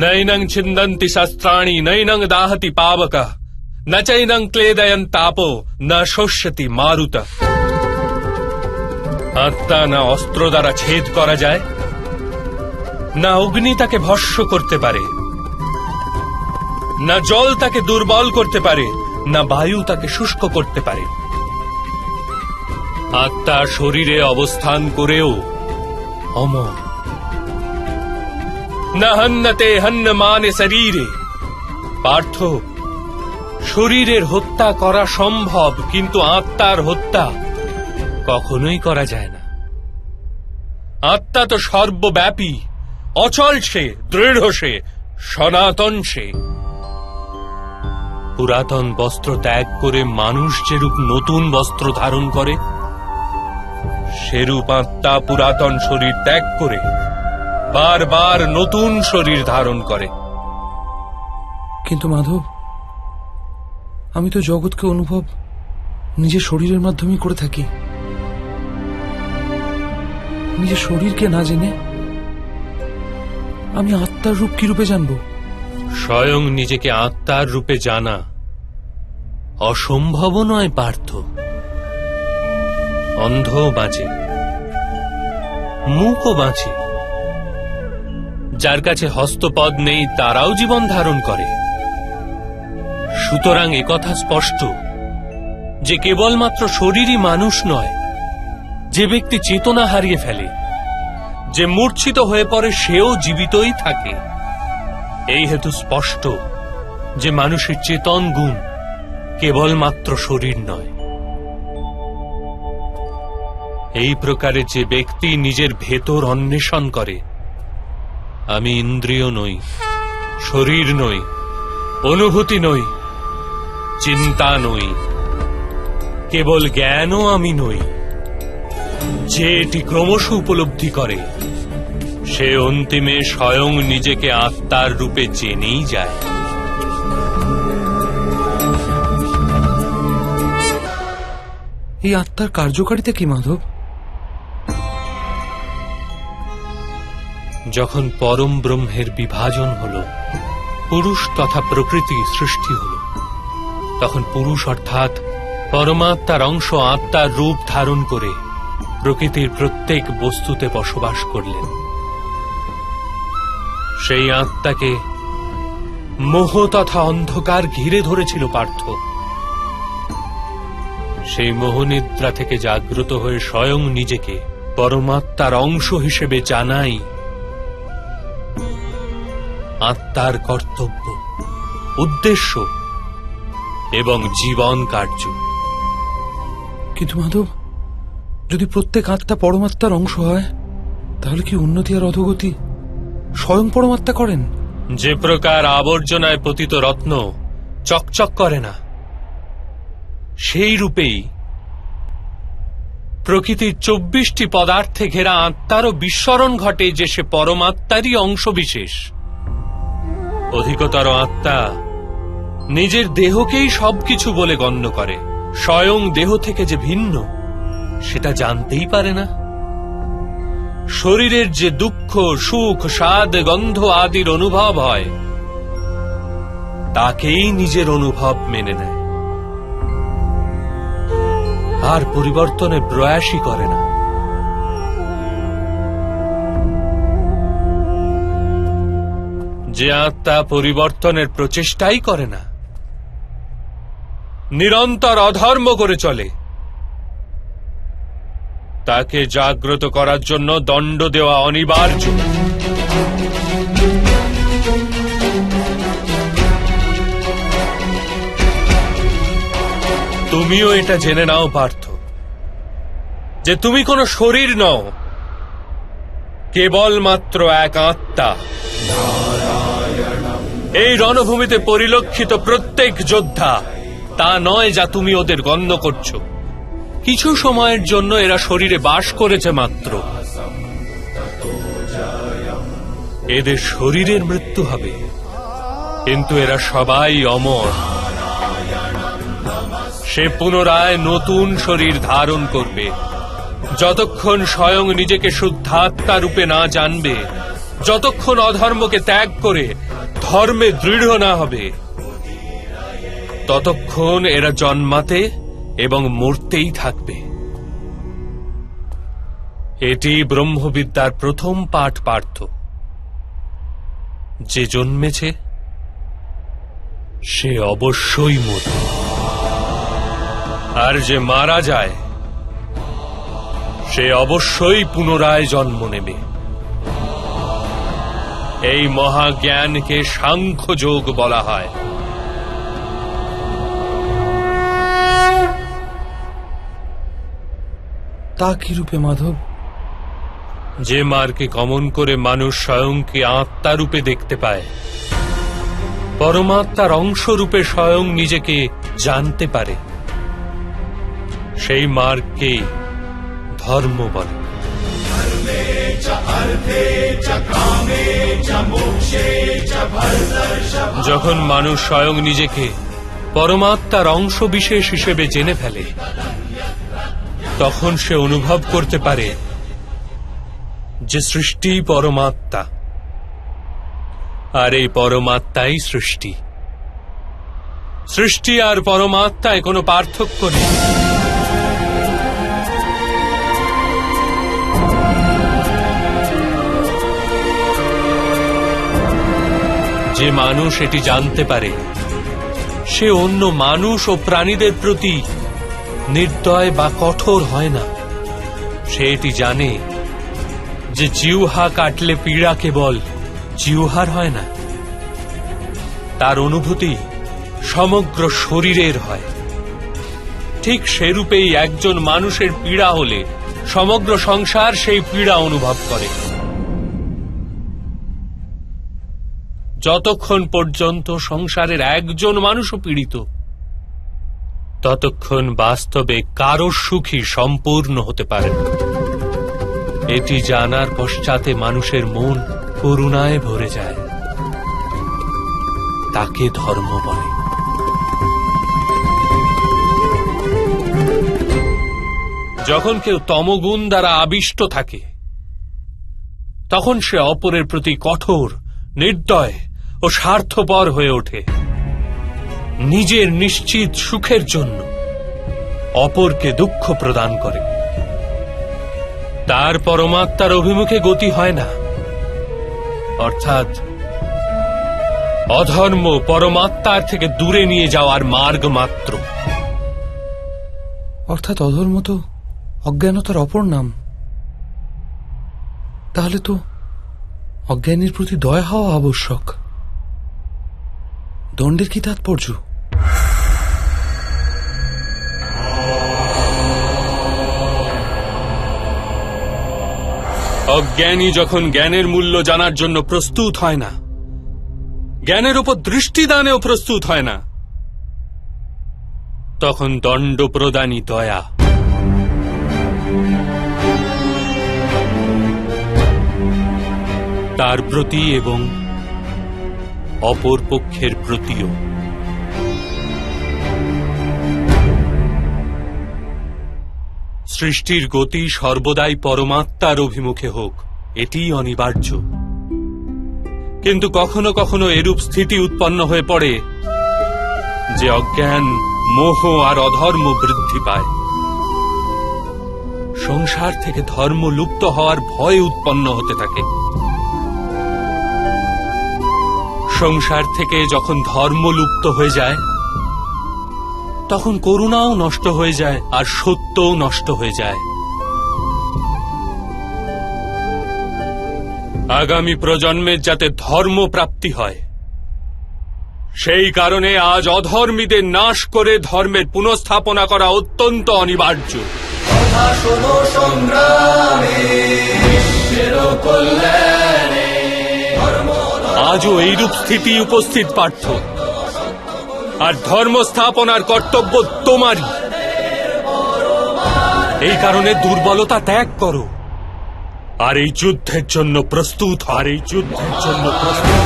নৈনং ছিন্দন্তি শস্ত্রাণি নৈনং দাহতি পাবক ন চৈনং ক্লেদয়ন তাপো ন শোষ্যতি মারুত। আত্মা না অস্ত্র দ্বারা ছেদ করা যায়, না অগ্নি তাকে ভস্ম করতে পারে, না জল তাকে দুর্বল করতে পারে, না বায়ু তাকে শুষ্ক করতে পারে। আত্মা শরীরে অবস্থান করেও অমর। না হন্যতে হন্যমানে শরীরে। পার্থ, শরীরের হত্যা করা সম্ভব, কিন্তু আত্মার হত্যা কখনোই করা যায় না। আত্মা তো সর্বব্যাপী, অচল সে, দৃঢ় সে, সনাতন সে। পুরাতন বস্ত্র ত্যাগ করে মানুষ যেরূপ নতুন বস্ত্র ধারণ করে, সেরূপ আত্মা পুরাতন শরীর ত্যাগ করে বারবার নতুন শরীর ধারণ করে। কিন্তু মাধব, আমি তো জগৎকে অনুভব নিজের শরীরের মাধ্যমেই করে থাকি। নিজের শরীরকে না জেনে আমি আত্মার রূপ কি রূপে জানব? স্বয়ং নিজেকে আত্মার রূপে জানা অসম্ভব নয় পার্থ। অন্ধ বাঁচে, মূকও বাঁচে, যার কাছে হস্তপদ নেই তারাও জীবন ধারণ করে। সুতরাং একথা স্পষ্ট যে কেবলমাত্র শরীরই মানুষ নয়। যে ব্যক্তি চেতনা হারিয়ে ফেলে, যে মূর্ছিত হয়ে পড়ে, সেও জীবিতই থাকে। এই হেতু স্পষ্ট যে মানুষের চেতন গুণ কেবলমাত্র শরীর নয়। এই প্রকারে যে ব্যক্তি নিজের ভেতর অন্বেষণ করে, আমি ইন্দ্রিয় নই, শরীর নই, অনুভূতি নই, চিন্তা নই, কেবল জ্ঞানও আমি নই, যে এটি ক্রমশ উপলব্ধি করে, সে অন্তিমে স্বয়ং নিজেকে আত্মার রূপে জেনেই যায়। এই আত্মার কার্যকারিতা কি মাধব? যখন পরম ব্রহ্মের বিভাজন হল, পুরুষ তথা প্রকৃতি সৃষ্টি হল, তখন পুরুষ অর্থাৎ পরমাত্মার অংশ আত্মার রূপ ধারণ করে প্রকৃতির প্রত্যেক বস্তুতে বসবাস করলেন। সেই আত্মাকে মোহ তথা অন্ধকার ঘিরে ধরেছিল পার্থ। সেই মোহনিদ্রা থেকে জাগ্রত হয়ে স্বয়ং নিজেকে পরমাত্মার অংশ হিসেবে জানাই আত্মার কর্তব্য, উদ্দেশ্য এবং জীবন কার্য। কিন্তু মাধব, যদি প্রত্যেক আত্মা পরমাত্মার অংশ হয়, তাহলে কি উন্নতি আর অধোগতি স্বয়ং পরমাত্মা করেন? যে প্রকার আবর্জনায় পতিত রত্ন চকচক করে না, সেই রূপেই প্রকৃতির 24টি পদার্থে ঘেরা আত্মারও বিস্মরণ ঘটে যে সে পরমাত্মারই অংশ বিশেষ। অধিকতর আত্মা নিজের দেহকেই সবকিছু বলে গণ্য করে, স্বয়ং দেহ থেকে যে ভিন্ন সেটা জানতেই পারে না। শরীরের যে দুঃখ, সুখ, স্বাদ, গন্ধ আদির অনুভব হয়, তাকেই নিজের অনুভব মেনে নেয়, আর পরিবর্তনে প্রয়াসই করে না। যে আত্মা পরিবর্তনের প্রচেষ্টাই করে না, নিরন্তর অধর্ম করে চলে, তাকে জাগ্রত করার জন্য দণ্ড দেওয়া অনিবার্য। তুমিও এটা জেনে নাও পার্থ, যে তুমি কোনো শরীর নও, কেবলমাত্র এক আত্মা। এই রণভূমিতে পরিলক্ষিত প্রত্যেক যোদ্ধা তা নয় যা তুমি ওদের গণ্য করছো। কিছু সময়ের জন্য এরা শরীরে বাস করেছে মাত্র, এদের শরীরের মৃত্যু হবে, কিন্তু এরা সবাই অমর। সে পুনরায় নতুন শরীর ধারণ করবে। যতক্ষণ স্বয়ং নিজেকে শুদ্ধাত্মা রূপে না জানবে, যতক্ষণ অধর্মকে ত্যাগ করে ধর্মে দৃঢ় না হবে, ততক্ষণ এরা জন্মাতে এবং মরতেই থাকবে। এটি ব্রহ্মবিদ্যার প্রথম পাঠ পার্থ। যে জন্মেছে সে অবশ্যই মরবে, আর যে মারা যায় সে অবশ্যই পুনরায় জন্ম নেবে। এই মহাজ্ঞানকে সাংখ্যযোগ বলা হয়। তা কি রূপে মাধব? যে মার্গে গমন করে মানুষ স্বয়ংকে আত্মা রূপে দেখতে পায়, পরমাত্মার অংশ রূপে স্বয়ং নিজেকে জানতে পারে, সেই মার্গকেই ধর্ম বলে। যখন মানুষ স্বয়ং নিজেকে পরমাত্মার অংশ বিশেষ হিসেবে জেনে ফেলে, তখন সে অনুভব করতে পারে যে সৃষ্টি পরমাত্মা, আর এই পরমাত্মাই সৃষ্টি। সৃষ্টি আর পরমাত্মায় কোনো পার্থক্য নেই। যে মানুষ এটি জানতে পারে, সে অন্য মানুষ ও প্রাণীদের প্রতি নির্দয় বা কঠোর হয় না। সে এটি জানে যে জিহ্বা কাটলে পীড়া কেবল জিহ্বার হয় না, তার অনুভূতি সমগ্র শরীরের হয়। ঠিক সেরূপেই একজন মানুষের পীড়া হলে সমগ্র সংসার সেই পীড়া অনুভব করে। যতক্ষণ পর্যন্ত সংসারের একজন মানুষও পীড়িত, ততক্ষণ বাস্তবে কারো সুখী সম্পূর্ণ হতে পারে না। এটি জানার পশ্চাতে মানুষের মন করুণায় ভরে যায়, তাকে ধর্ম বলে। যখন কেউ তমগুণ দ্বারা আবিষ্ট থাকে, তখন সে অপরের প্রতি কঠোর, নির্দয় ও স্বার্থপর হয়ে ওঠে। নিজের নিশ্চিত সুখের জন্য অপরকে দুঃখ প্রদান করে। তার পরমাত্মার অভিমুখে গতি হয় না, অর্থাৎ অধর্ম পরমাত্মার থেকে দূরে নিয়ে যাওয়ার মার্গ মাত্র। অর্থাৎ অধর্ম তো অজ্ঞানতার অপর নাম। তাহলে তো অজ্ঞানীর প্রতি দয়া হওয়া আবশ্যক। দণ্ডের কি তাৎপর্য? অজ্ঞানী যখন জ্ঞানের মূল্য জানার জন্য প্রস্তুত হয় না, জ্ঞানের উপর দৃষ্টিদানেও প্রস্তুত হয় না, তখন দণ্ড প্রদানই দয়া। তার প্রতি এবং অপর পক্ষের প্রতিও। সৃষ্টির গতি সর্বদাই পরমাত্মার অভিমুখে হোক, এটিই অনিবার্য। কিন্তু কখনো কখনো এরূপ স্থিতি উৎপন্ন হয়ে পড়ে যে অজ্ঞান, মোহ আর অধর্ম বৃদ্ধি পায়। সংসার থেকে ধর্ম লুপ্ত হওয়ার ভয় উৎপন্ন হতে থাকে। সংসার থেকে যখন ধর্ম লুপ্ত হয়ে যায়, তখন করুণাও নষ্ট হয়ে যায় আর সত্যও নষ্ট হয়ে যায়। আগামী প্রজন্মের যাতে ধর্ম প্রাপ্তি হয়, সেই কারণে আজ অধর্মীদের নাশ করে ধর্মের পুনঃস্থাপনা করা অত্যন্ত অনিবার্য। কথা শোনো সংগ্রামে, বিশ্বের কল্যাণে, আজও এইরূপ স্থিতি উপস্থিত পার্থ, আর ধর্ম স্থাপনার কর্তব্য তোমারই। এই কারণে দুর্বলতা ত্যাগ করো আর এই যুদ্ধের জন্য প্রস্তুত হও। আর এই যুদ্ধের জন্য প্রস্তুত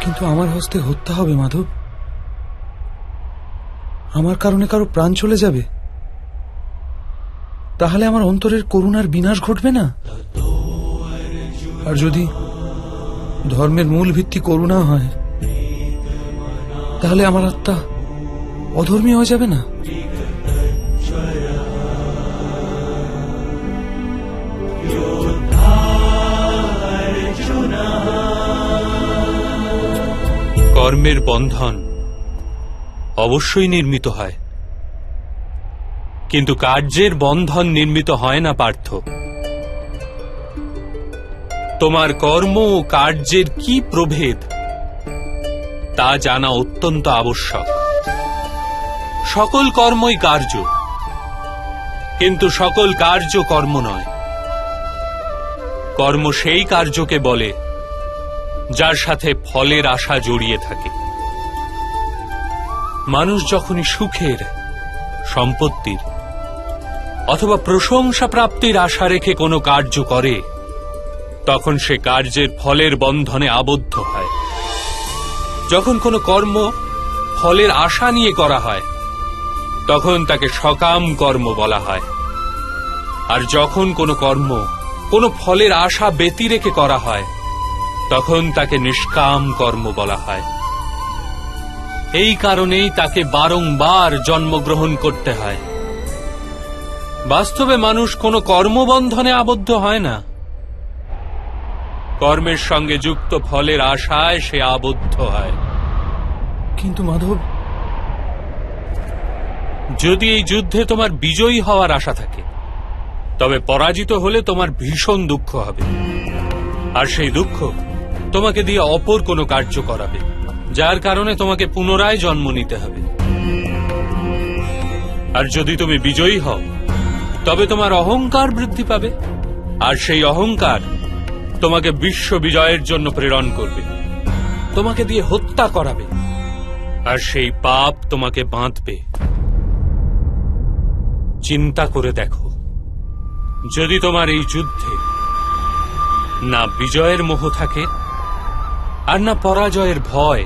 কিন্তু আমার হস্তে হত্যা হবে মাধব। আমার কারণে কারো প্রাণ চলে যাবে, তাহলে আমার অন্তরের করুণার বিনাশ ঘটবে না? আর যদি ধর্মের মূল ভিত্তি করুণা হয়, তাহলে আমার আত্মা অধর্মী হয়ে যাবে না? কর্মের বন্ধন অবশ্যই নির্মিত হয়, কিন্তু কার্যের বন্ধন নির্মিত হয় না পার্থ। তোমার কর্ম ও কার্যের কি প্রভেদ তা জানা অত্যন্ত আবশ্যক। সকল কর্মই কার্য, কিন্তু সকল কার্য কর্ম নয়। কর্ম সেই কার্যকে বলে যার সাথে ফলের আশা জড়িয়ে থাকে। মানুষ যখনই সুখের, সম্পত্তির অথবা প্রশংসা প্রাপ্তির আশা রেখে কোনো কার্য করে, তখন সে কার্যের ফলের বন্ধনে আবদ্ধ হয়। যখন কোনো কর্ম ফলের আশা নিয়ে করা হয়, তখন তাকে সকাম কর্ম বলা হয়। আর যখন কোনো কর্ম কোনো ফলের আশা ব্যতি রেখে করা হয়, তখন তাকে নিষ্কাম কর্ম বলা হয়। এই কারণেই তাকে বারংবার জন্মগ্রহণ করতে হয়। বাস্তবে মানুষ কোনো কর্মবন্ধনে আবদ্ধ হয় না, কর্মের সঙ্গে যুক্ত ফলের আশায় সে আবদ্ধ হয়। কিন্তু মাধব, যদি এই যুদ্ধে তোমার বিজয়ী হওয়ার আশা থাকে, তবে পরাজিত হলে তোমার ভীষণ দুঃখ হবে। আর সেই দুঃখ তোমাকে দিয়ে অপর কোনো কার্য করাবে, যার কারণে তোমাকে পুনরায় জন্ম নিতে হবে। আর যদি তুমি বিজয়ী হও, তবে তোমার অহংকার বৃদ্ধি পাবে, আর সেই অহংকার তোমাকে বিশ্ব বিজয়ের জন্য প্রেরণ করবে, তোমাকে দিয়ে হত্যা করাবে, আর সেই পাপ তোমাকে বাঁধবে। চিন্তা করে দেখো, যদি তোমার এই যুদ্ধে না বিজয়ের মোহ থাকে আর না পরাজয়ের ভয়,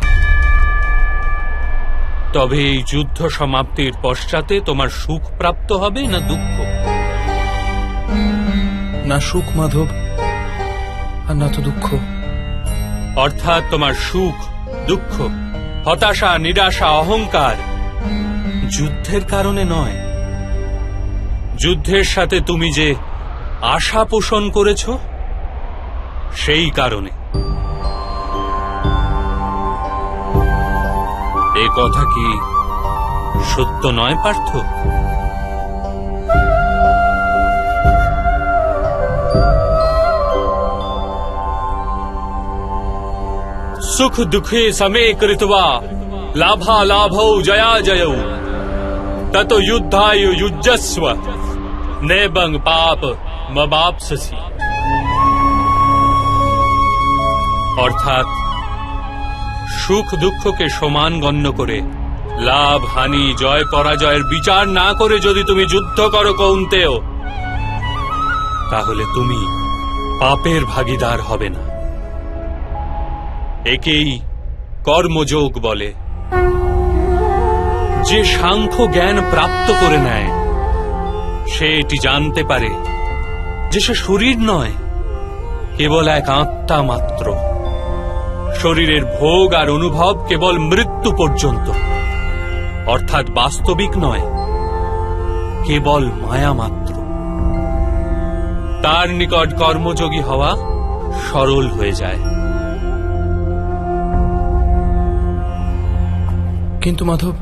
তবে এই যুদ্ধ সমাপ্তির পশ্চাতে তোমার সুখ প্রাপ্ত হবে না দুঃখ? না সুখ মাধব, আর না তো দুঃখ। অর্থাৎ তোমার সুখ, দুঃখ হতাশা, নিরাশা, অহংকার যুদ্ধের কারণে নয়, যুদ্ধের সাথে তুমি যে আশা পোষণ করেছ সেই কারণে। এ কথা কি সত্য নয় পার্থ? सुख दुखे समे कृत्वा लाभा लाभौ जया जयौ ततो युद्धाय युज्यस्व नैबं पाप मवाप्स्यसि। অর্থাৎ সুখ দুঃখকে সমান গণ্য করে লাভ হানি জয় পরাজয়ের বিচার না করে যদি তুমি যুদ্ধ করো কৌন্তেয়, তাহলে তুমি পাপের ভাগীদার হবে না। একেই কর্মযোগ বলে। যে সাংখ্য জ্ঞান প্রাপ্ত করে নেয় সে এটি জানতে পারে যে সে শরীর নয়, কেবল এক আত্মা মাত্র। শরীরের ভোগ আর অনুভব কেবল মৃত্যু পর্যন্ত, অর্থাৎ বাস্তবিক নয়, কেবল মায়া মাত্র। তার নিকট কর্মযোগী হওয়া সরল হয়ে যায়। কিন্তু মাধব,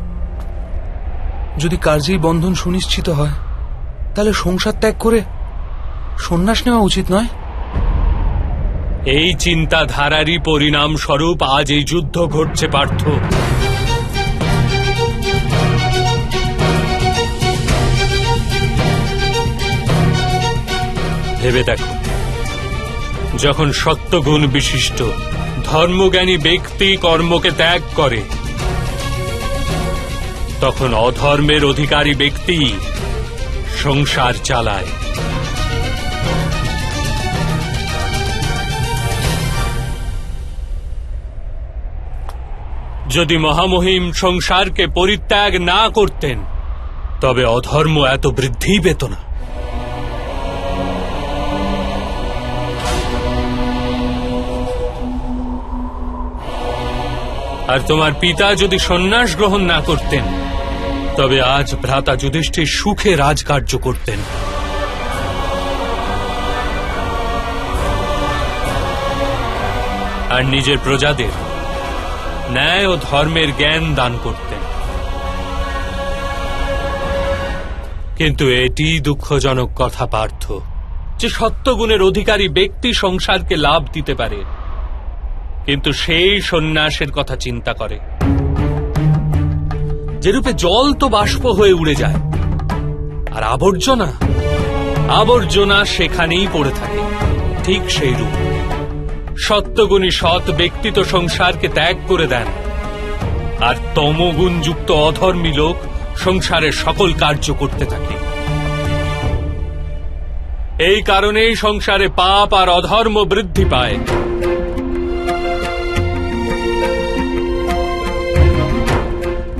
যদি কার্যেই বন্ধন সুনিশ্চিত হয়, তাহলে সংসার ত্যাগ করে সন্ন্যাস নেওয়া উচিত নয়? এই চিন্তাধারারই পরিণাম স্বরূপ আজ এই যুদ্ধ ঘটছে পার্থ। ভেবে দেখো, যখন সত্যগুণ বিশিষ্ট ধর্মজ্ঞানী ব্যক্তি কর্মকে ত্যাগ করে, তখন অধর্মের অধিকারী ব্যক্তি সংসার চালায়। যদি মহামহিম সংসারকে পরিত্যাগ না করতেন, তবে অধর্ম এত বৃদ্ধি পেত না। আর তোমার পিতা যদি সন্ন্যাস গ্রহণ না করতেন, তবে আজ ভ্রাতা যুধিষ্ঠির সুখে রাজকার্য করতেন। আর নিজের প্রজাদের ন্যায় ও ধর্মের জ্ঞান দান করতেন। কিন্তু এটি দুঃখজনক কথা পার্থ, যে সত্যগুণের অধিকারী ব্যক্তি সংসারকে লাভ দিতে পারে, কিন্তু সেই সন্ন্যাসের কথা চিন্তা করে। যেরূপে জল তো বাষ্প হয়ে উড়ে যায়, আর আবর্জনা আবর্জনা সেখানেই পড়ে থাকে, ঠিক সেই রূপ সত্যগুণী সৎ ব্যক্তি তো সংসারকে ত্যাগ করে দেন, আর তমগুণযুক্ত অধর্মী লোক সংসারের সকল কার্য করতে থাকে। এই কারণেই সংসারে পাপ আর অধর্ম বৃদ্ধি পায়।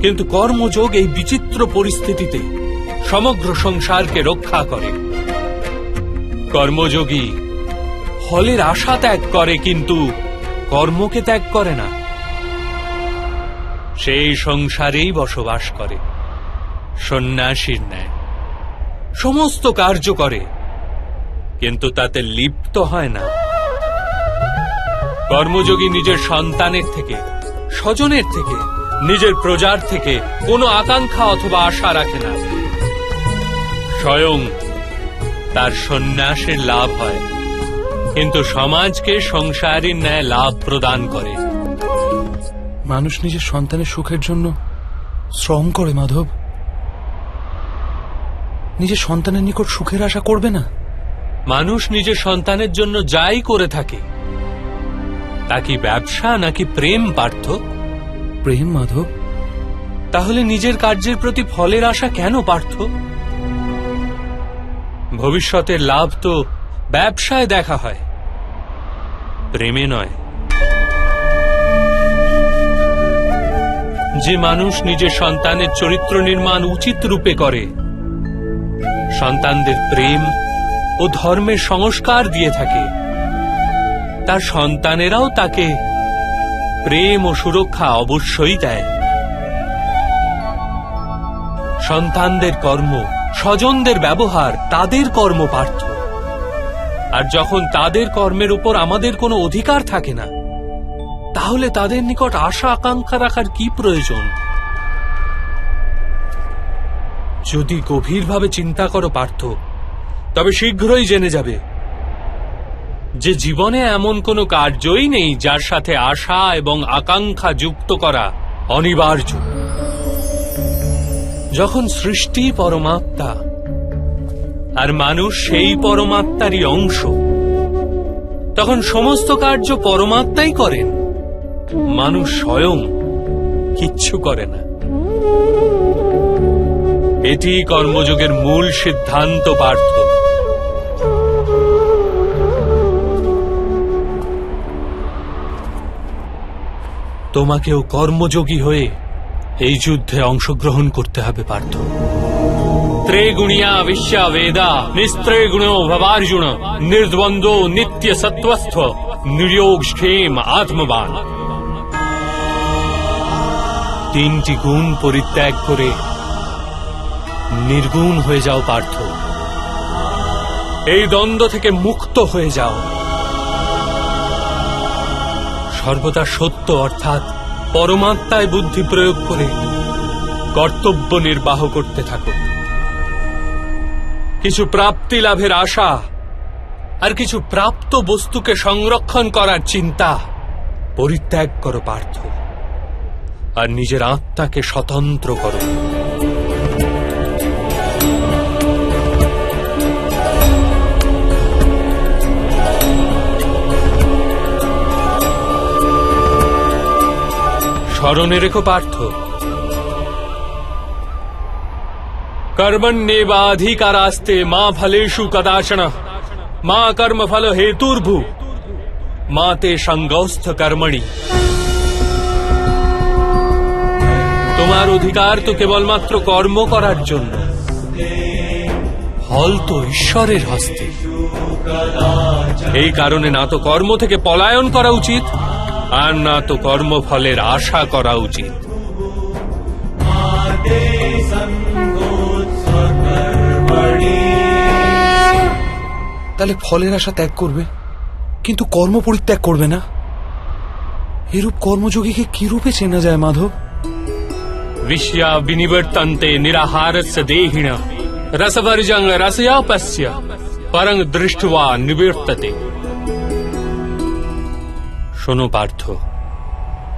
কিন্তু কর্মযোগ এই বিচিত্র পরিস্থিতিতে সমগ্র সংসারকে রক্ষা করে। কর্মযোগী ফলের আশা ত্যাগ করে, কিন্তু কর্মকে ত্যাগ করে না। সেই সংসারেই বসবাস করে সন্ন্যাসীর ন্যায়, সমস্ত কার্য করে, কিন্তু তাতে লিপ্ত হয় না। কর্মযোগী নিজের সন্তানের থেকে, স্বজনের থেকে, নিজের প্রজার থেকে কোনো আকাঙ্ক্ষা অথবা আশা রাখে না। স্বয়ং তার সন্ন্যাসের লাভ হয়, কিন্তু সমাজকে সংসারের ন্যায় লাভ প্রদান করে। মানুষ নিজের সন্তানের সুখের জন্য শ্রম করে মাধব, নিজের সন্তানের নিকট সুখের আশা করবে না। মানুষ নিজের সন্তানের জন্য যাই করে থাকে, তা কি ব্যবসা নাকি প্রেম পার্থ? প্রেম মাধব। তাহলে নিজের কার্যের প্রতি ফলের আশা কেন পার্থ? ভবিষ্যতের লাভ তো ব্যবসায় দেখা হয়, প্রেমে নয়। যে মানুষ নিজের সন্তানের চরিত্র নির্মাণ উচিত রূপে করে, সন্তানদের প্রেম ও ধর্মের সংস্কার দিয়ে থাকে, তার সন্তানেরাও তাকে প্রেম ও সুরক্ষা অবশ্যই দেয়। সন্তানদের কর্ম, স্বজনদের ব্যবহার, তাদের কর্ম পার্থ। আর যখন তাদের কর্মের উপর আমাদের কোনো অধিকার থাকে না, তাহলে তাদের নিকট আশা আকাঙ্ক্ষা রাখার কি প্রয়োজন? যদি গভীরভাবে চিন্তা করো পার্থ, তবে শীঘ্রই জেনে যাবে যে জীবনে এমন কোনো কার্যই নেই যার সাথে আশা এবং আকাঙ্ক্ষা যুক্ত করা অনিবার্য। যখন সৃষ্টি পরমাত্মা আর মানুষ সেই পরমাত্মারই অংশ, তখন সমস্ত কার্য পরমাত্মাই করেন, মানুষ স্বয়ং কিচ্ছু করে না। এটি কর্মযোগের মূল সিদ্ধান্ত পার্থ। তোমাকেও কর্মযোগী হয়ে এই যুদ্ধে অংশগ্রহণ করতে হবে পার্থ। ত্রিগুণিয়া বিশ্বা বেদা নিস্ত্রিগুণো ভবার্জুন নির্দ্বন্দ্ব নিত্য সত্ত্বস্থ নির্যোগ ক্ষেম আত্মবান। তিনটি গুণ পরিত্যাগ করে নির্গুণ হয়ে যাও পার্থ। এই দ্বন্দ্ব থেকে মুক্ত হয়ে যাও। সর্বদা সত্য অর্থাৎ পরমাত্মায় বুদ্ধি প্রয়োগ করে কর্তব্য নির্বাহ করতে থাকো। কিছু প্রাপ্তি লাভের আশা আর কিছু প্রাপ্ত বস্তুকে সংরক্ষণ করার চিন্তা পরিত্যাগ করো পার্থ, আর নিজের আত্মাকে স্বতন্ত্র করো। স্মরণে রেখো পার্থ, कर्मण्येवाधिकारास्ते मा फलेषु कदाचन मा कर्मफल हेतुर्भु मा ते संगौस्थ कर्मणि। তোমার অধিকার তো কেবলমাত্র কর্ম করার জন্য, ফল তো ঈশ্বরের হস্তে। এই কারণে না তো কর্ম থেকে পলায়ন করা উচিত, আর না তো কর্মফলের আশা করা উচিত। তাহলে ফলের আশা ত্যাগ করবে, কিন্তু কর্ম পরিত্যাগ করবে না। এরূপ কর্মযোগীকে কি রূপে চেনা যায় মাধব? विषया विनिवर्तन्ते निराहारस्य देहिन रसवर्जं रसयापस्य परं दृष्ट्वा निवर्तते। শোনো পার্থ,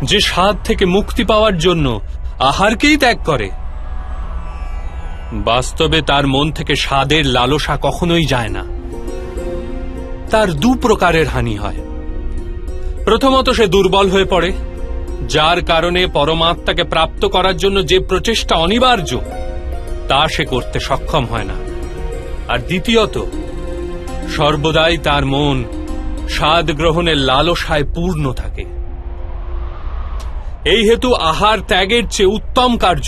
যে স্বাদ থেকে মুক্তি পাওয়ার জন্য আহারকেই ত্যাগ করে, বাস্তবে তার মন থেকে স্বাদের লালসা কখনোই যায় না। তার দু প্রকারের হানি হয়। প্রথমত, সে দুর্বল হয়ে পড়ে, যার কারণে পরমাত্মাকে প্রাপ্ত করার জন্য যে প্রচেষ্টা অনিবার্য তা সে করতে সক্ষম হয় না। আর দ্বিতীয়ত, সর্বদাই তার মন স্বাদ গ্রহণের লালসায় পূর্ণ থাকে। এই হেতু আহার ত্যাগের চেয়ে উত্তম কার্য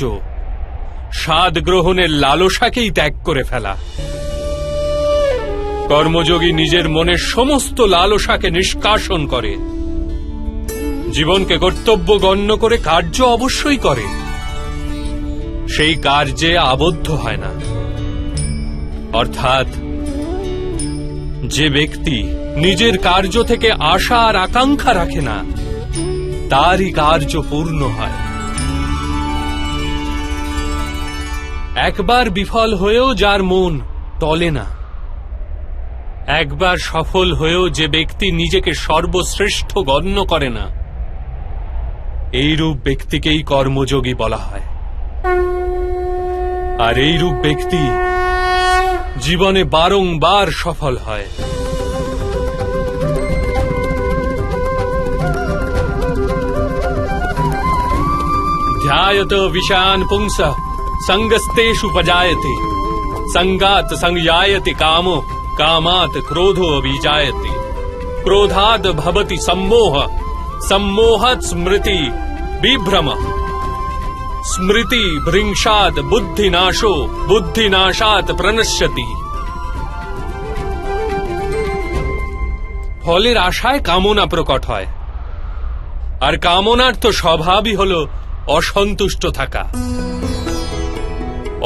স্বাদ গ্রহণের লালসাকেই ত্যাগ করে ফেলা। কর্মযোগী নিজের মনের সমস্ত লালসাকে নিষ্কাশন করে, জীবনকে কর্তব্য গণ্য করে কার্য অবশ্যই করে, সেই কার্যে আবদ্ধ হয় না। অর্থাৎ যে ব্যক্তি নিজের কার্য থেকে আশা আর আকাঙ্ক্ষা রাখে না, তারই কার্য পূর্ণ হয়। একবার বিফল হয়েও যার মন টলে না, একবার সফল হয়েও যে ব্যক্তি নিজেকে সর্বশ্রেষ্ঠ গণ্য করে না, এইরূপ ব্যক্তিকেই কর্মযোগী বলা হয়। আর এইরূপ ব্যক্তি জীবনে বারংবার সফল হয়। ध्यायत विषयान् पुंसः संगस्तेषु पजायते संगात् संयायते कामो कामात् क्रोधो अभिजायते क्रोधाद् भवति सम्मोहः सम्मोहात् स्मृति विभ्रमः स्मृति भृंशात् बुद्धिनाशो बुद्धिनाशात् प्रणश्यति। ফলের আশায় কামনা প্রকট হয়, আর কামনার তো স্বভাবই হলো অসন্তুষ্ট থাকা।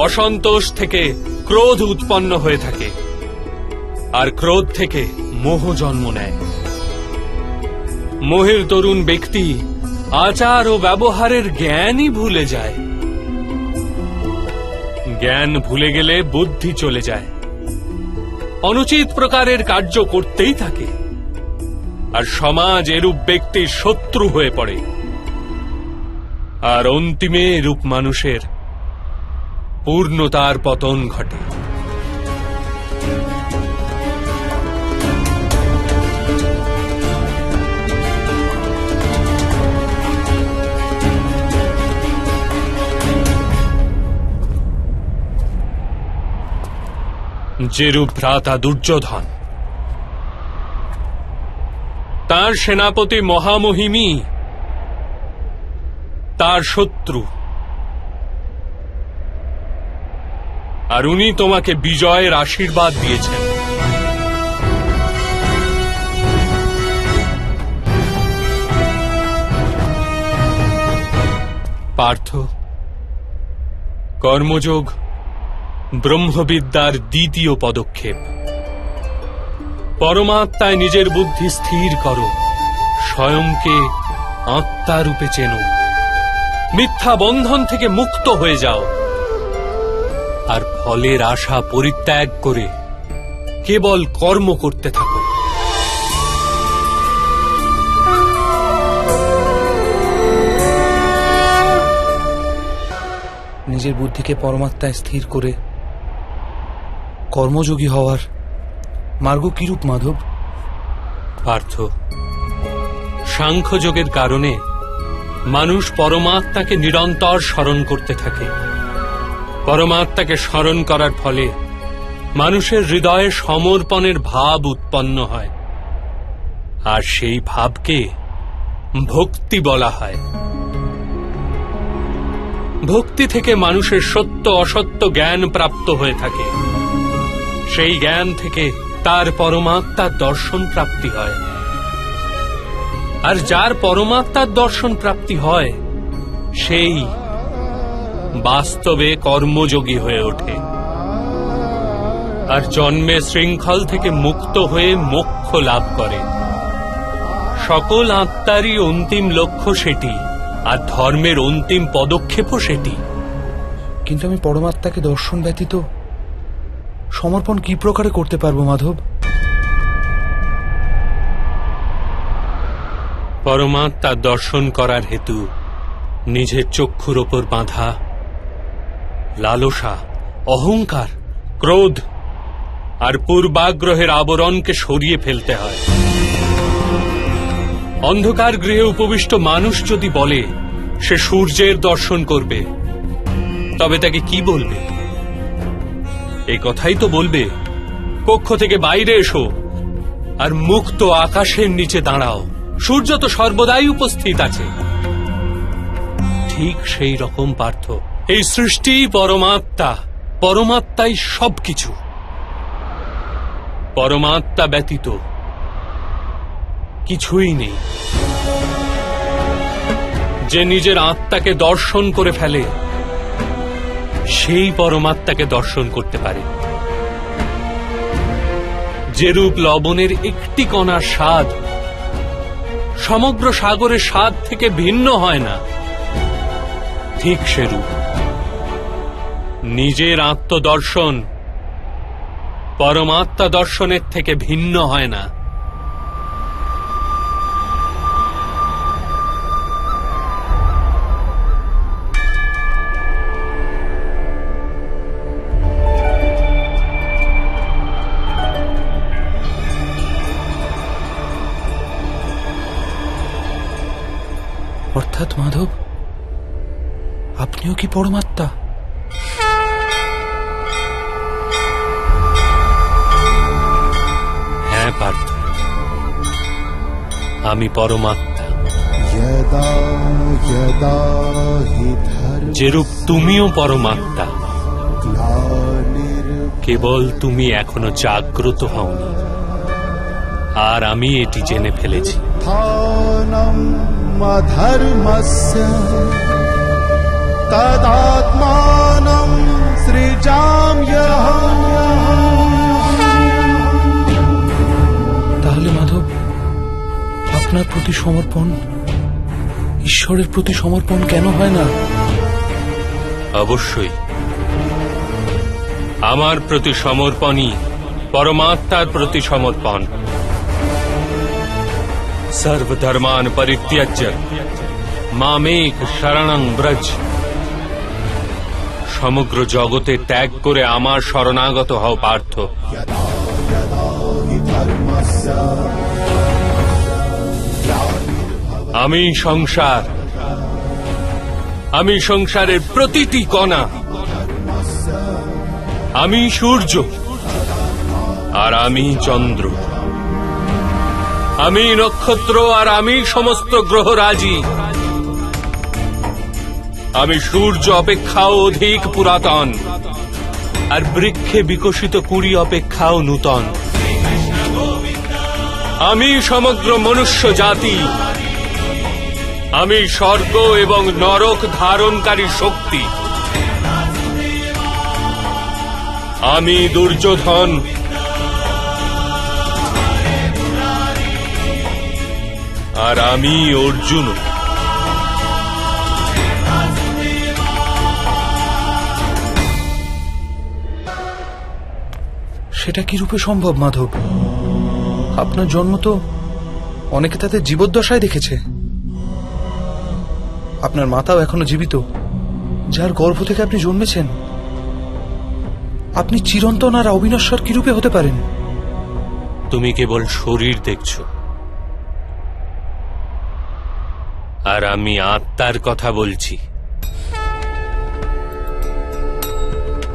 অসন্তোষ থেকে ক্রোধ উৎপন্ন হয়ে থাকে, আর ক্রোধ থেকে মোহ জন্ম নেয়। মোহের তরুণ ব্যক্তি আচার ও ব্যবহারের জ্ঞানই ভুলে যায়। জ্ঞান ভুলে গেলে বুদ্ধি চলে যায়, অনুচিত প্রকারের কার্য করতেই থাকে, আর সমাজ এরূপ ব্যক্তির শত্রু হয়ে পড়ে। আর অন্তিমে এরূপ মানুষের পূর্ণতার পতন ঘটে। যেরূপ ভ্রাতা দুর্যোধন, তার সেনাপতি মহামহিমী তার শত্রু, আর উনি তোমাকে বিজয়ের আশীর্বাদ দিয়েছেন। পার্থ, কর্মযোগ ব্রহ্মবিদ্যার দ্বিতীয় পদক্ষেপ। পরমাত্মায় নিজের বুদ্ধি স্থির করো, স্বয়ংকে আত্মারূপে চেনো, মিথ্যা বন্ধন থেকে মুক্ত হয়ে যাও, আর ফলের আশা পরিত্যাগ করে কেবল কর্ম করতে থাকো। নিজের বুদ্ধিকে পরমাত্মায় স্থির করে কর্মযোগী হওয়ার মার্গ কিরূপ মাধব? পার্থ, সাংখ্যযোগের কারণে মানুষ পরমাত্মাকে নিরন্তর স্মরণ করতে থাকে। পরমাত্মাকে স্মরণ করার ফলে মানুষের হৃদয়ে সমর্পণের ভাব উৎপন্ন হয়, আর সেই ভাবকে ভক্তি বলা হয়। ভক্তি থেকে মানুষের সত্য অসত্য জ্ঞান প্রাপ্ত হয়ে থাকে। সেই জ্ঞান থেকে তার পরমাত্মার দর্শন প্রাপ্তি হয়, আর যার পরমাত্মার দর্শন প্রাপ্তি হয় সেই বাস্তবে কর্মযোগী হয়ে ওঠে, আর জন্মে শৃঙ্খল থেকে মুক্ত হয়ে মোক্ষ লাভ করে। সকল আত্মারই অন্তিম লক্ষ্য সেটি, আর ধর্মের অন্তিম পদক্ষেপও সেটি। কিন্তু আমি পরমাত্মাকে দর্শন ব্যতীত সমর্পণ কি প্রকারে করতে পারবো মাধব? পরমাত্মার দর্শন করার হেতু নিজের চক্ষুর ওপর বাঁধা লালসা, অহংকার, ক্রোধ আর পূর্বাগ্রহের আবরণকে সরিয়ে ফেলতে হয়। অন্ধকার গৃহে উপবিষ্ট মানুষ যদি বলে সে সূর্যের দর্শন করবে, তবে তাকে কি বলবে? এই কথাই তো বলবে, কক্ষ থেকে বাইরে এসো আর মুক্ত আকাশের নিচে দাঁড়াও, সূর্য তো সর্বদাই উপস্থিত আছে। ঠিক সেই রকম পার্থ, এই সৃষ্টি পরমাত্মা, পরমাত্মাই সবকিছু। পরমাত্মা ব্যতীত কিছুই নেই। যে নিজের আত্মাকে দর্শন করে ফেলে সেই পরমাত্মাকে দর্শন করতে পারে। যেরূপ লবণের একটি কণার স্বাদ সমগ্র সাগরের স্বাদ থেকে ভিন্ন হয় না, ঠিক সেরূপ নিজের আত্মদর্শন পরমাত্মা দর্শনের থেকে ভিন্ন হয় না। অর্থাৎ মাধব, আপনিও কি পরমাত্মা? হ্যাঁ পার্থ, আমি পরমাত্মা। যেরূপ তুমিও পরমাত্মা, কেবল তুমি এখনো জাগ্রত হওনি, আর আমি এটি জেনে ফেলেছি। अधर्मस्य तदात्मानं सृजाम्यहम्। তাহলে মাধব, আপনার প্রতি সমর্পণ ঈশ্বরের প্রতি সমর্পণ কেন হয় না? অবশ্যই আমার প্রতি সমর্পণই পরমাত্মার প্রতি সমর্পণ। সর্বধর্মান পরিত্যজ্য মামেক শরণং ব্রজ। সমগ্র জগতে ত্যাগ করে আমার শরণাগত হও পার্থ। আমি সংসার, আমি সংসারের প্রতিটি কণা, আমি সূর্য আর আমি চন্দ্র, আমি নক্ষত্র আর আমি সমস্ত গ্রহরাজি। আমি সূর্য অপেক্ষাও অধিক পুরাতন আর বৃক্ষে বিকশিত কুড়ি অপেক্ষাও নূতন। আমি সমগ্র মনুষ্য জাতি, আমি স্বর্গ এবং নরক ধারণকারী শক্তি। আমি দুর্যোধন, আর আমি অর্জুন। সেটা কি রূপে সম্ভব মাধব? আপনার জন্ম তো অনেকে তাদের জীবদ্দশায় দেখেছে। আপনার মাতাও এখনো জীবিত, যার গর্ভ থেকে আপনি জন্মেছেন। আপনি চিরন্তন আর অবিনশ্বর কি রূপে হতে পারেন? তুমি কেবল শরীর দেখছ, আর আমি আত্মার কথা বলছি।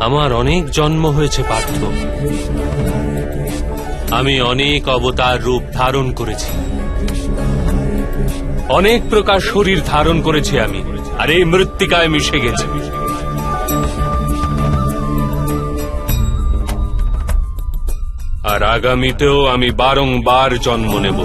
আমার অনেক জন্ম হয়েছে পার্থ, আমি অনেক অবতার রূপ ধারণ করেছি, অনেক প্রকার শরীর ধারণ করেছি আমি, আর এই মৃত্তিকায় মিশে গেছি। আর আগামীতেও আমি বারংবার জন্ম নেব।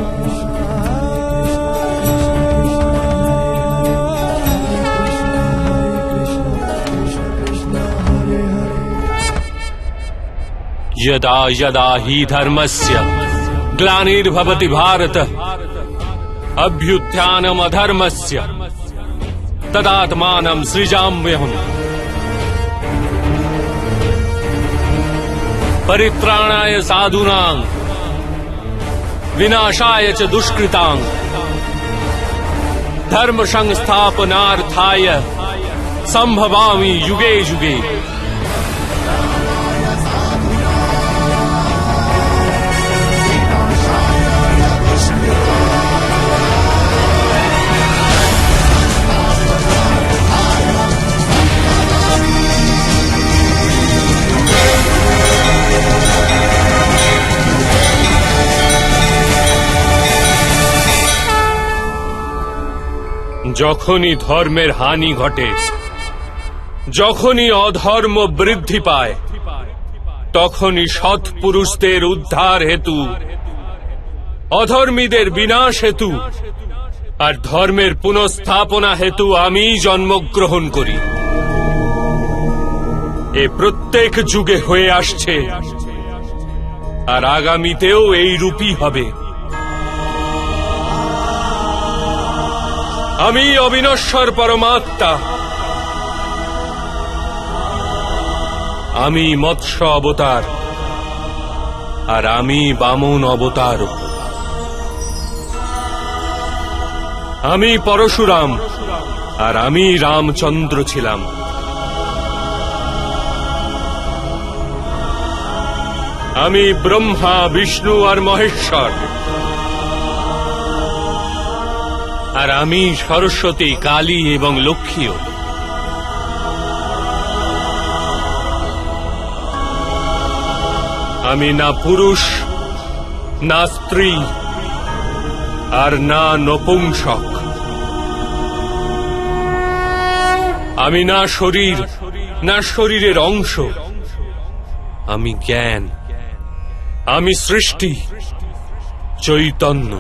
यदा यदा हि धर्मस्य ग्लानिर्भवति भारत अभ्युत्थानमधर्मस्य तदात्मानं सृजाम्यहम्। परित्राणाय साधूनां विनाशाय च दुष्कृतां धर्म संस्थापनार्थाय संभवामि युगे युगे। যখনই ধর্মের হানি ঘটে, যখনই অধর্ম বৃদ্ধি পায়, তখনই সৎ পুরুষদের উদ্ধার হেতু, অধর্মীদের বিনাশ হেতু আর ধর্মের পুনঃস্থাপনা হেতু আমি জন্মগ্রহণ করি। এ প্রত্যেক যুগে হয়ে আসছে, আর আগামীতেও এই রূপই হবে। আমি অবিনশ্বর পরমাত্মা, আমি মৎস্য অবতার, আর আমি বামন অবতার। আমি পরশুরাম, আর আমি রামচন্দ্র ছিলাম। আমি ব্রহ্মা, বিষ্ণু আর মহেশ্বর, আর আমি সরস্বতী, কালী এবং লক্ষ্মীও। আমি না পুরুষ, না স্ত্রী, আর না নপুংসক। আমি না শরীর, না শরীরের অংশ। আমি জ্ঞান, আমি সৃষ্টি, চৈতন্য।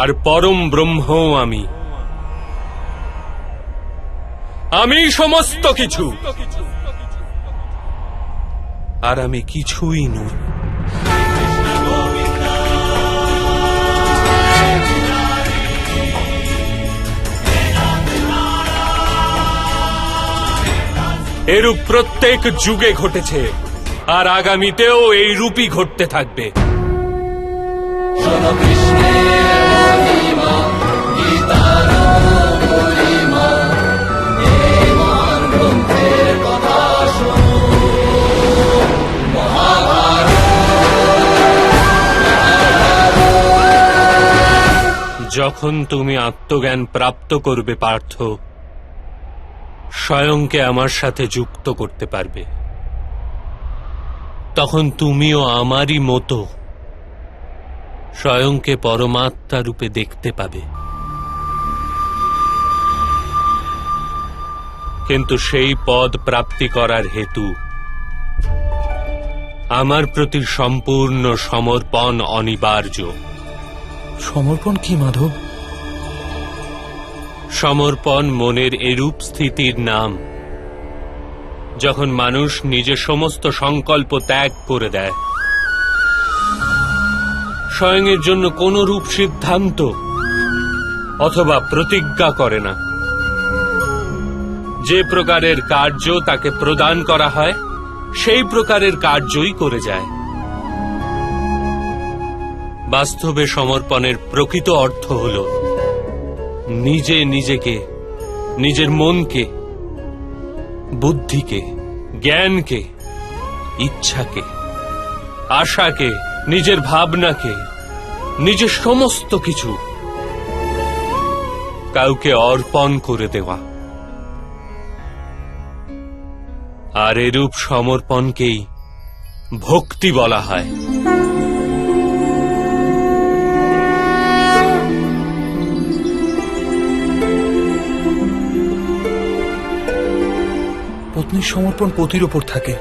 আর পরম ব্রহ্মও আমি। আমি সমস্ত কিছু, আর আমি কিছুই নই। এরূপ প্রত্যেক যুগে ঘটেছে, আর আগামীতেও এই রূপই ঘটতে থাকবে। যখন তুমি আত্মজ্ঞান প্রাপ্ত করবে পার্থ, স্বয়ংকে আমার সাথে যুক্ত করতে পারবে। তখন তুমিও আমারই মতো স্বয়ংকে পরমাত্মা রূপে দেখতে পাবে। কিন্তু সেই পদ প্রাপ্তি করার হেতু আমার প্রতি সম্পূর্ণ সমর্পণ অনিবার্য। সমর্পণ কি মাধব? সমর্পণ মনের এরূপ স্থিতির নাম, যখন মানুষ নিজের সমস্ত সংকল্প ত্যাগ করে দেয়, স্বয়ং এর জন্য কোন রূপ সিদ্ধান্ত অথবা প্রতিজ্ঞা করে না। যে প্রকারের কার্য তাকে প্রদান করা হয়, সেই প্রকারের কার্যই করে যায়। বাস্তবে সমর্পণের প্রকৃত অর্থ হল নিজে নিজেকে, নিজের মনকে, বুদ্ধিকে, জ্ঞানকে, ইচ্ছাকে, আশাকে, নিজের ভাবনাকে, নিজের সমস্ত কিছু কাউকে অর্পণ করে দেওয়া। আর এরূপ সমর্পণকেই ভক্তি বলা হয়। পত্নীর সমর্পণ পতির ওপর থাকে,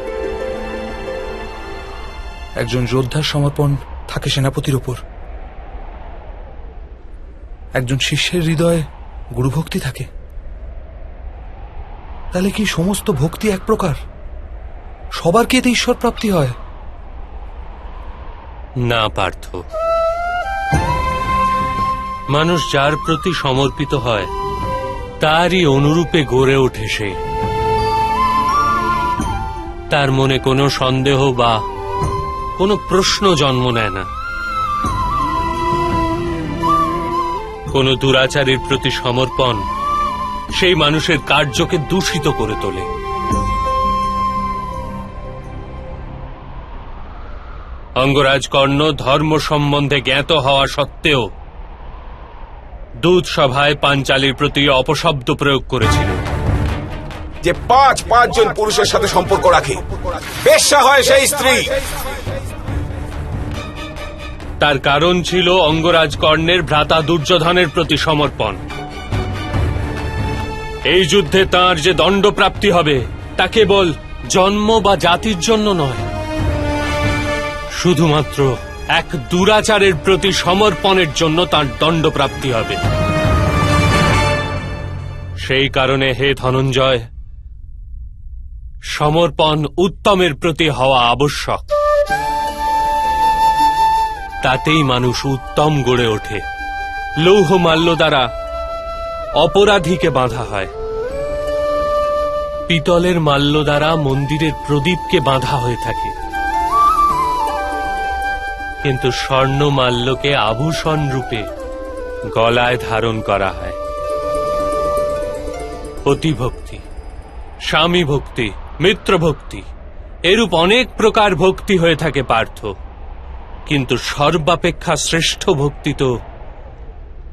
একজন যোদ্ধার সমর্পণ থাকে সেনাপতির ওপর, একজন শিষ্যের হৃদয়ে গুরুভক্তি থাকে। তাহলে কি সমস্ত ভক্তি এক প্রকার? সবার কি এতে ঈশ্বর প্রাপ্তি হয়? না পার্থ, মানুষ যার প্রতি সমর্পিত হয় তারই অনুরূপে গড়ে ওঠে সে। তার মনে কোনো সন্দেহ বা কোনো প্রশ্ন জন্ম নেয় না। কোন দুরাচারীর প্রতি সমর্পণ সেই মানুষের কার্যকে দূষিত করে তোলে। অঙ্গরাজ কর্ণ ধর্ম সম্বন্ধে জ্ঞাত হওয়া সত্ত্বেও দূত সভায় পাঞ্চালীর প্রতি অপশব্দ প্রয়োগ করেছিল। যে পাঁচ জন পুরুষের সাথে সম্পর্ক রাখে, বেশ্যা হয় সেই স্ত্রী। তার কারণ ছিল অঙ্গরাজ কর্ণের ভ্রাতা দুর্যোধনের প্রতি সমর্পণ। এই যুদ্ধে তার যে দণ্ডপ্রাপ্তি হবে তা কেবল জন্ম বা জাতির জন্য নয়, শুধুমাত্র এক দুরাচারের প্রতি সমর্পণের জন্য তার দণ্ডপ্রাপ্তি হবে। সেই কারণে হে ধনঞ্জয়, সমর্পণ উত্তমের প্রতি হওয়া আবশ্যক। তাতেই মানুষ উত্তম গড়ে ওঠে। লৌহ মাল্য দ্বারা অপরাধীকে বাঁধা হয়, পিতলের মাল্য দ্বারা মন্দিরের প্রদীপকে বাঁধা হয়ে থাকে, কিন্তু স্বর্ণ মাল্যকে আভূষণ রূপে গলায় ধারণ করা হয়। পতিভক্তি, স্বামী ভক্তি, মিত্র ভক্তি, এরূপ অনেক প্রকার ভক্তি হয়ে থাকে পার্থ, কিন্তু সর্বাপেক্ষা শ্রেষ্ঠ ভক্তি তো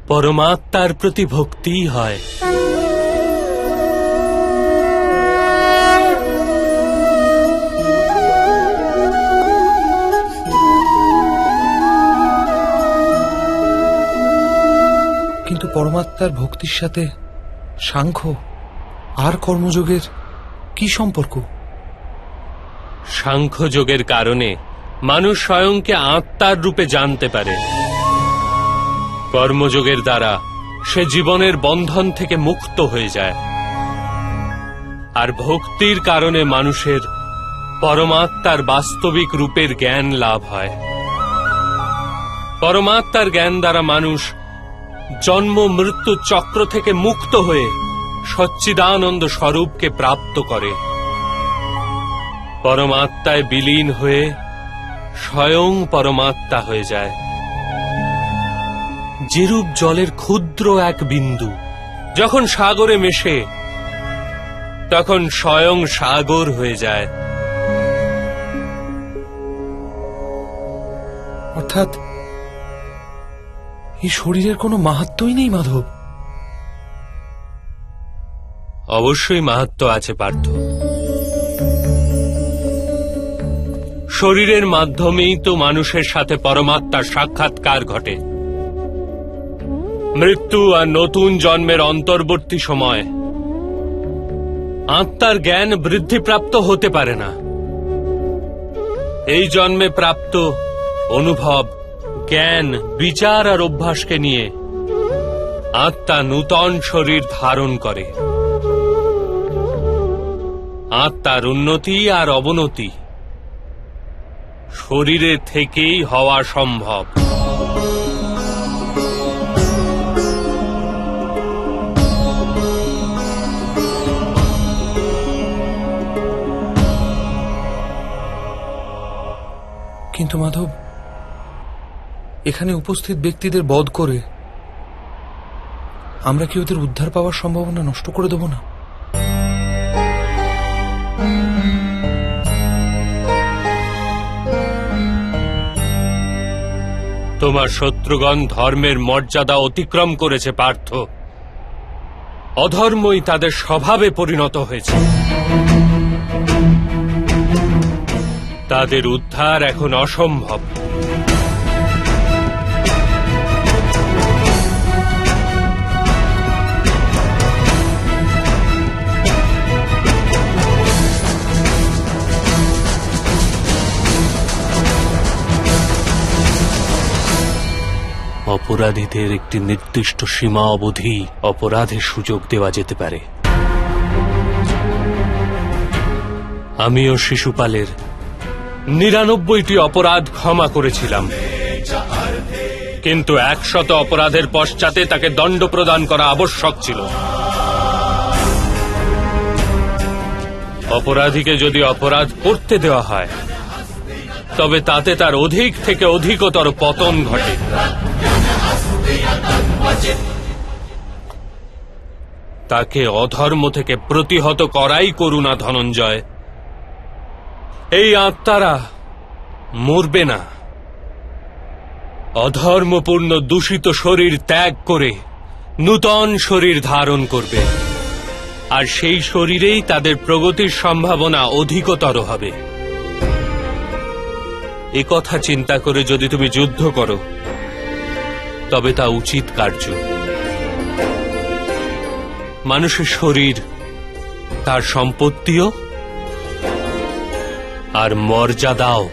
পরমাত্মার প্রতি ভক্তিই হয়। কিন্তু পরমাত্মার ভক্তির সাথে সাংখ্য আর কর্মযোগের কি সম্পর্ক? সাংখ্যযোগের কারণে মানুষ স্বয়ংকে আত্মার রূপে জানতে পারে, কর্মযোগের দ্বারা সে জীবনের বন্ধন থেকে মুক্ত হয়ে যায়, আর ভক্তির কারণে মানুষের পরমাত্মার বাস্তবিক রূপের জ্ঞান লাভ হয়। পরমাত্মার জ্ঞান দ্বারা মানুষ জন্ম মৃত্যু চক্র থেকে মুক্ত হয়ে সচ্চিদানন্দ স্বরূপকে প্রাপ্ত করে। পরমাত্মায় বিলীন হয়ে স্বয়ং পরমাত্মা হয়ে যায়। যেরূপ জলের ক্ষুদ্র এক বিন্দু যখন সাগরে মেশে তখন স্বয়ং সাগর হয়ে যায়। অর্থাৎ এই শরীরের কোনো মাহাত্ম্যই নেই মাধব। অবশ্যই মাহাত্ম্য আছে পার্থ। শরীরের মাধ্যমেই তো মানুষের সাথে পরমাত্মার সাক্ষাৎকার ঘটে। মৃত্যু আর নতুন জন্মের অন্তর্বর্তী সময় আত্মার জ্ঞান বৃদ্ধিপ্রাপ্ত হতে পারে না। এই জন্মে প্রাপ্ত অনুভব, জ্ঞান, বিচার আর অভ্যাসকে নিয়ে আত্মা নূতন শরীর ধারণ করে। আত্মার উন্নতি আর অবনতি শরীরে থেকেই হওয়া সম্ভব। কিন্তু মাধব, এখানে উপস্থিত ব্যক্তিদের বধ করে আমরা কি ওদের উদ্ধার পাওয়ার সম্ভাবনা নষ্ট করে দেব না? তোমার শত্রুগণ ধর্মের মর্যাদা অতিক্রম করেছে পার্থ। অধর্মই তাদের স্বভাবে পরিণত হয়েছে। তাদের উদ্ধার এখন অসম্ভব। অপরাধীদের একটি নির্দিষ্ট সীমা অবধি অপরাধের সুযোগ দেওয়া যেতে পারে। আমিও শিশুপালের ৯৯টি অপরাধ ক্ষমা করেছিলাম, কিন্তু ১০০ অপরাধের পশ্চাতে তাকে দণ্ড প্রদান করা আবশ্যক ছিল। অপরাধীকে যদি অপরাধ করতে দেওয়া হয় তবে তাতে তার অধিক থেকে অধিকতর পতন ঘটে। তাকে অধর্ম থেকে প্রতিহত করাই করুণা ধনঞ্জয়। এই আত্মারা মরবে না। অধর্মপূর্ণ দূষিত শরীর ত্যাগ করে নূতন শরীর ধারণ করবে, আর সেই শরীরেই তাদের প্রগতির সম্ভাবনা অধিকতর হবে। এ কথা চিন্তা করে যদি তুমি যুদ্ধ করো তবে তা উচিত কার্য। মানুষের শরীর তার সম্পত্তিও আর মর্যাদাও।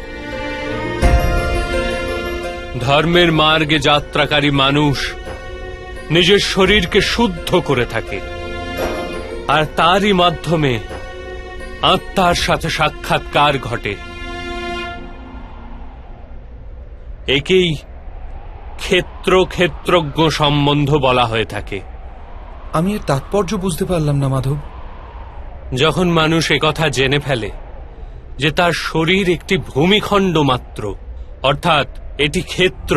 ধর্মের মার্গে যাত্রাকারী মানুষ নিজের শরীরকে শুদ্ধ করে থাকে, আর তারই মাধ্যমে আত্মার সাথে সাক্ষাৎকার ঘটে। একেই ক্ষেত্র ক্ষেত্রজ্ঞ সম্বন্ধ বলা হয়ে থাকে। আমি এর তাৎপর্য বুঝতে পারলাম না মাধব। যখন মানুষ একথা জেনে ফেলে যে তার শরীর একটি ভূমিখণ্ড মাত্র, অর্থাৎ এটি ক্ষেত্র,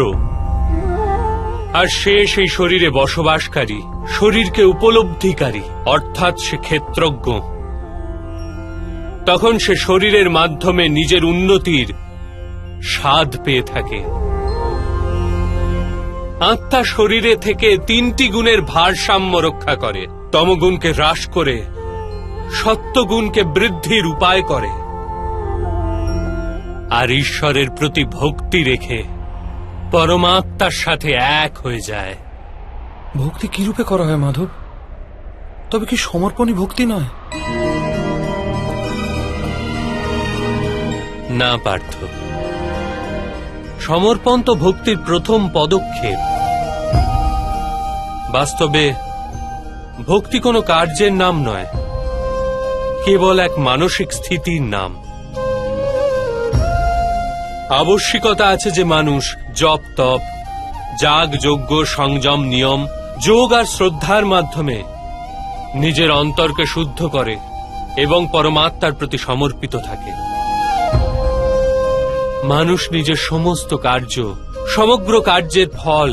আর সে সেই শরীরে বসবাসকারী, শরীরকে উপলব্ধিকারী, অর্থাৎ সে ক্ষেত্রজ্ঞ, তখন সে শরীরের মাধ্যমে নিজের উন্নতির স্বাদ পেয়ে থাকে। আত্মা শরীরে থেকে ৩টি গুণের ভারসাম্য রক্ষা করে। তমগুণকে হ্রাস করে সত্যগুণকে বৃদ্ধির উপায় করে, আর ঈশ্বরের প্রতি ভক্তি রেখে পরমাত্মার সাথে এক হয়ে যায়। ভক্তি কি রূপে করা হয় মাধব? তবে কি সমর্পণই ভক্তি নয়? না পার্থ, সমর্পণ তো ভক্তির প্রথম পদক্ষেপ। বাস্তবে ভক্তি কোনো কার্যের নাম নয়, কেবল এক মানসিক স্থিতির নাম। আবশ্যিকতা আছে যে মানুষ জপ তপ, যাগ যজ্ঞ, সংযম, নিয়ম, যোগ আর শ্রদ্ধার মাধ্যমে নিজের অন্তরকে শুদ্ধ করে এবং পরমাত্মার প্রতি সমর্পিত থাকে। মানুষ নিজের সমস্ত কার্য, সমগ্র কার্যের ফল,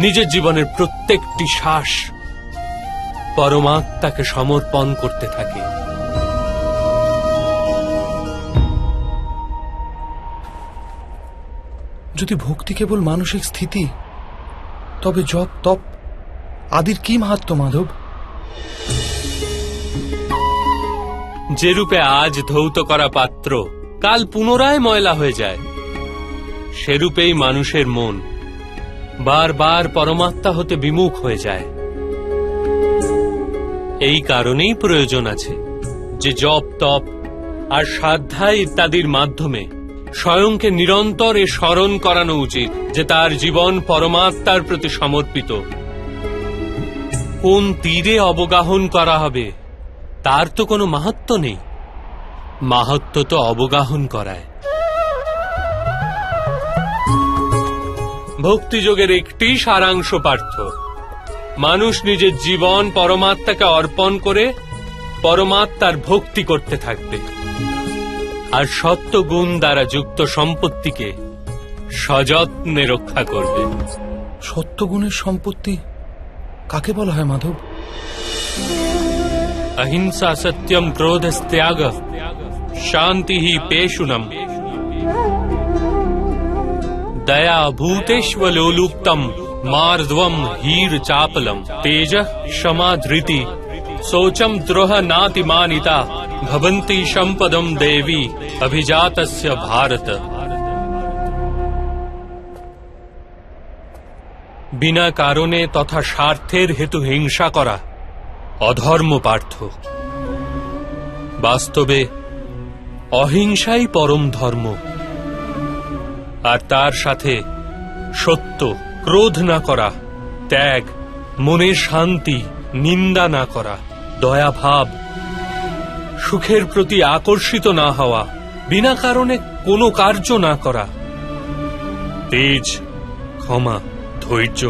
নিজের জীবনের প্রত্যেকটি শ্বাস পরমাত্মাকে সমর্পণ করতে থাকে। যদি ভক্তি কেবল মানসিক স্থিতি, তবে জপ তপ আদির কি মাহাত্ম্য মাধব? যে রূপে আজ ধৌত করা পাত্র কাল পুনরায় ময়লা হয়ে যায়, সেরূপেই মানুষের মন বারবার পরমাত্মা হতে বিমুখ হয়ে যায়। এই কারণেই প্রয়োজন আছে যে জপ তপ আর সাধনা ইত্যাদির মাধ্যমে স্বয়ংকে নিরন্তর এ স্মরণ করানো উচিত যে তার জীবন পরমাত্মার প্রতি সমর্পিত। কোন তীরে অবগাহন করা হবে তার তো কোনো মাহাত্ম্য নেই, মাহাত্ম্য তো অবগাহন করায়। ভক্তিযোগের একটি সারাংশ পার্থ, মানুষ নিজের জীবন পরমাত্মাকে অর্পণ করে পরমাত্মার ভক্তি করতে থাকবে, আর সত্য গুণ দ্বারা যুক্ত সম্পত্তিকে সযত্নে রক্ষা করবে। সত্যগুণের সম্পত্তি কাকে বলা হয় মাধব? अहिंसा सत्यम क्रोधस्त्याग शांति ही पेशुनम दया भूतेष्वलोलुप्तम मार्द्वम हीर चापलम तेज क्षमा धृति सोचम द्रोह नातिमानिता भवन्ति संपदम देवी अभिजातस्य भारत। बिना कारणे तथा स्वार्थेर हेतु हिंसा करा অধর্ম পার্থ। বাস্তবে অহিংসাই পরম ধর্ম, আর তার সাথে সত্য, ক্রোধ না করা, ত্যাগ, মনের শান্তি, নিন্দা না করা, দয়াভাব, সুখের প্রতি আকর্ষিত না হওয়া, বিনা কারণে কোনো কার্য না করা, তেজ, ক্ষমা, ধৈর্য,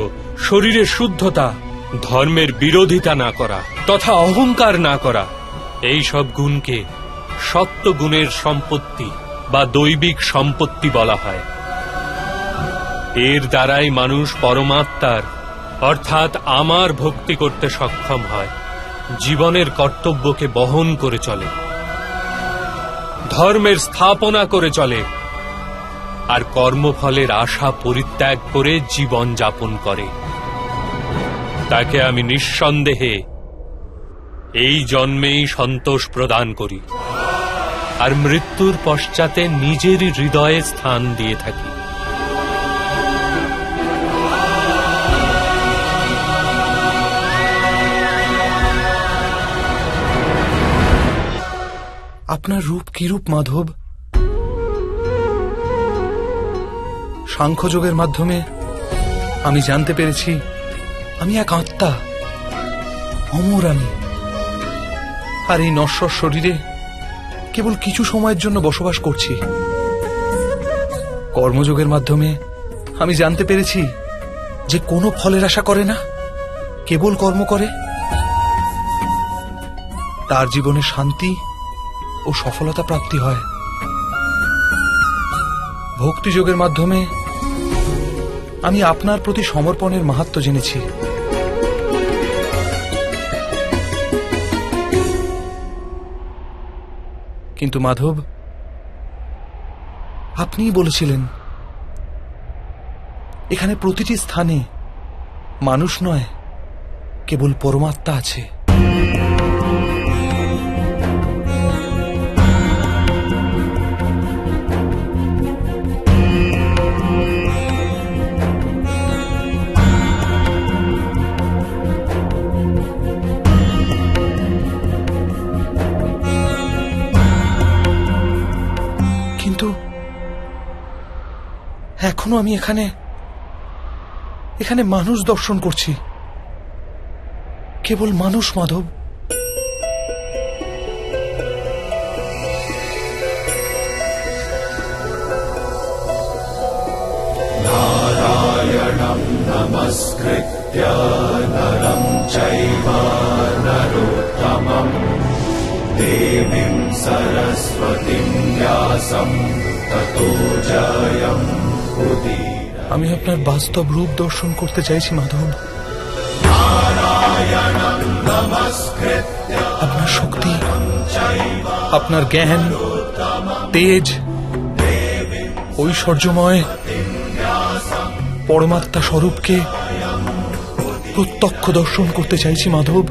শরীরের শুদ্ধতা, ধর্মের বিরোধিতা না করা তথা অহংকার না করা, এই সব গুণকে সত্য গুণের সম্পত্তি বা দৈবিক সম্পত্তি বলা হয়। এর দ্বারাই মানুষ পরমাত্মার অর্থাৎ আমার ভক্তি করতে সক্ষম হয়, জীবনের কর্তব্যকে বহন করে চলে, ধর্মের স্থাপনা করে চলে, আর কর্মফলের আশা পরিত্যাগ করে জীবন যাপন করে। তাকে আমি নিঃসন্দেহে এই জন্মেই সন্তোষ প্রদান করি, আর মৃত্যুর পশ্চাতে নিজের হৃদয়ে স্থান দিয়ে থাকি। আপনার রূপ কি রূপ মাধব? সাংখ্যযোগের মাধ্যমে আমি জানতে পেরেছি আমি এক আত্মা, অমর আমি, আর এই নশ্বর শরীরে কেবল কিছু সময়ের জন্য বসবাস করছি। কর্মযোগের মাধ্যমে আমি জানতে পেরেছি যে কোনো ফলের আশা করে না, কেবল কর্ম করে, তার জীবনে শান্তি ও সফলতা প্রাপ্তি হয়। ভক্তিযোগের মাধ্যমে আমি আপনার প্রতি সমর্পণের মাহাত্ম্য জেনেছি। কিন্তু মাধব, আপনিই বলেছিলেন এখানে প্রতিটি স্থানে মানুষ নয়, কেবল পরমাত্মা আছে। কিন্তু এখনো আমি এখানে এখানে মানুষ দর্শন করছি, কেবল মানুষ মাধব। আমি আপনার বাস্তব রূপ দর্শন করতে চাইছি মাধব। আপনার শক্তি, আপনার জ্ঞান, তেজ, ঐশ্বর্যময় পরমাত্মা স্বরূপকে প্রত্যক্ষ দর্শন করতে চাইছি মাধব।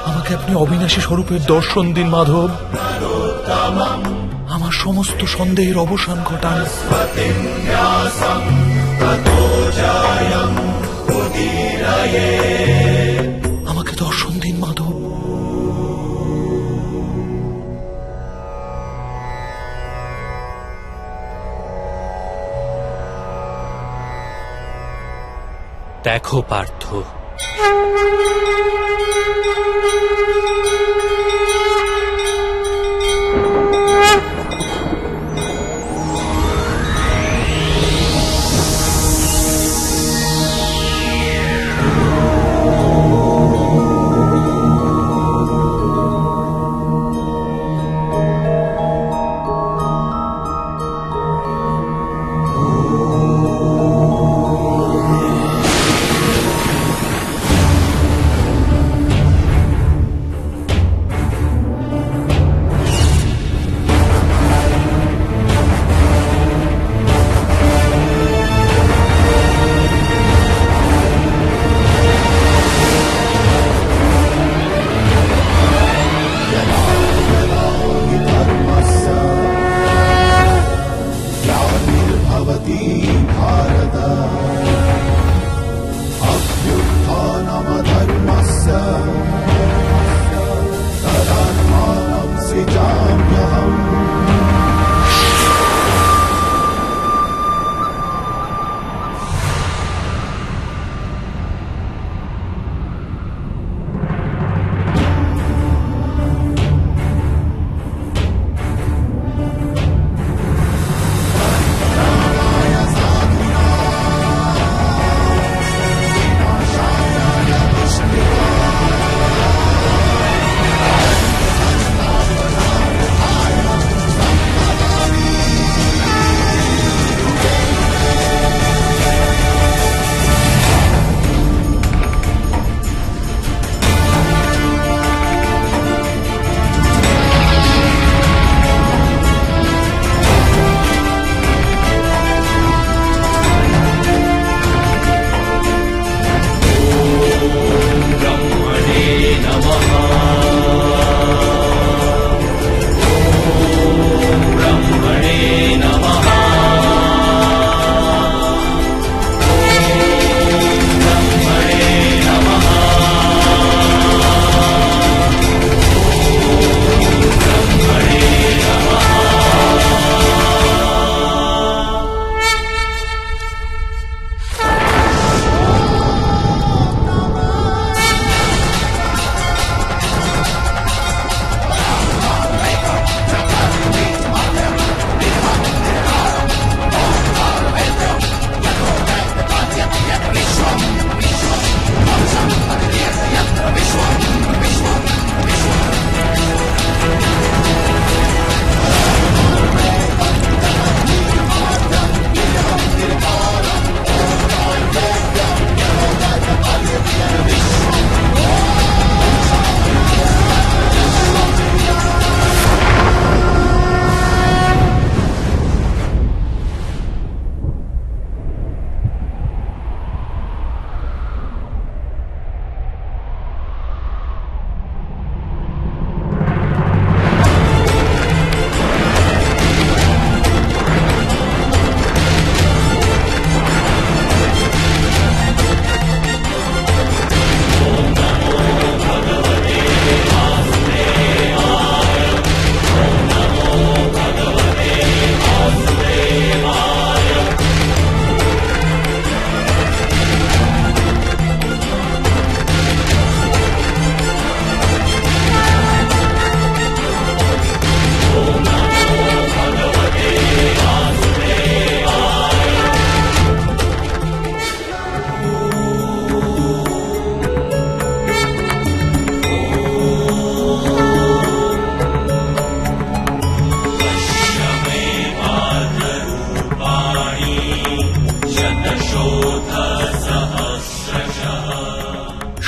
আমাকে আপনি অবিনাশী স্বরূপের দর্শন দিন মাধব। আমার সমস্ত সন্দেহের অবসান ঘটান। আমাকে দর্শন দিন মাধব। দেখো পার্থ,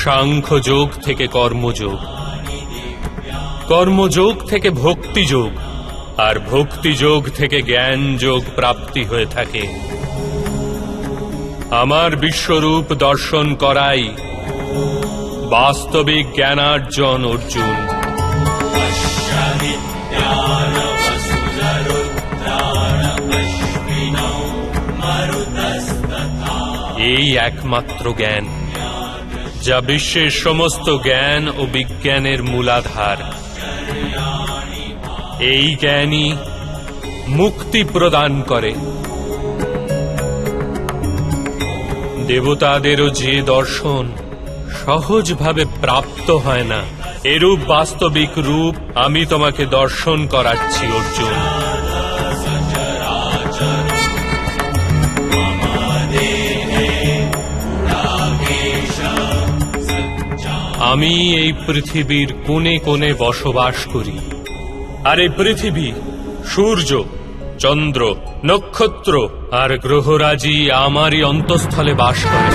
সাংখ্যযোগ থেকে কর্মযোগ, কর্মযোগ থেকে ভক্তিযোগ, আর ভক্তিযোগ থেকে জ্ঞান যোগ প্রাপ্তি হয়ে থাকে। আমার বিশ্বরূপ দর্শন করাই বাস্তবিক জ্ঞানার্জন অর্জুন। এই একমাত্র জ্ঞান যা বিশ্বের সমস্ত জ্ঞান ও বিজ্ঞানের মূলাধার। এই জ্ঞানই মুক্তি প্রদান করে। দেবতাদেরও যে দর্শন সহজভাবে প্রাপ্ত হয় না, এরূপ বাস্তবিক রূপ আমি তোমাকে দর্শন করাচ্ছি অর্জুন। আমি এই পৃথিবীর কোণে কোণে বসবাস করি, আর এই পৃথিবী সূর্য, চন্দ্র, নক্ষত্র আর গ্রহরাজি আমারই অন্তঃস্থলে বাস করে।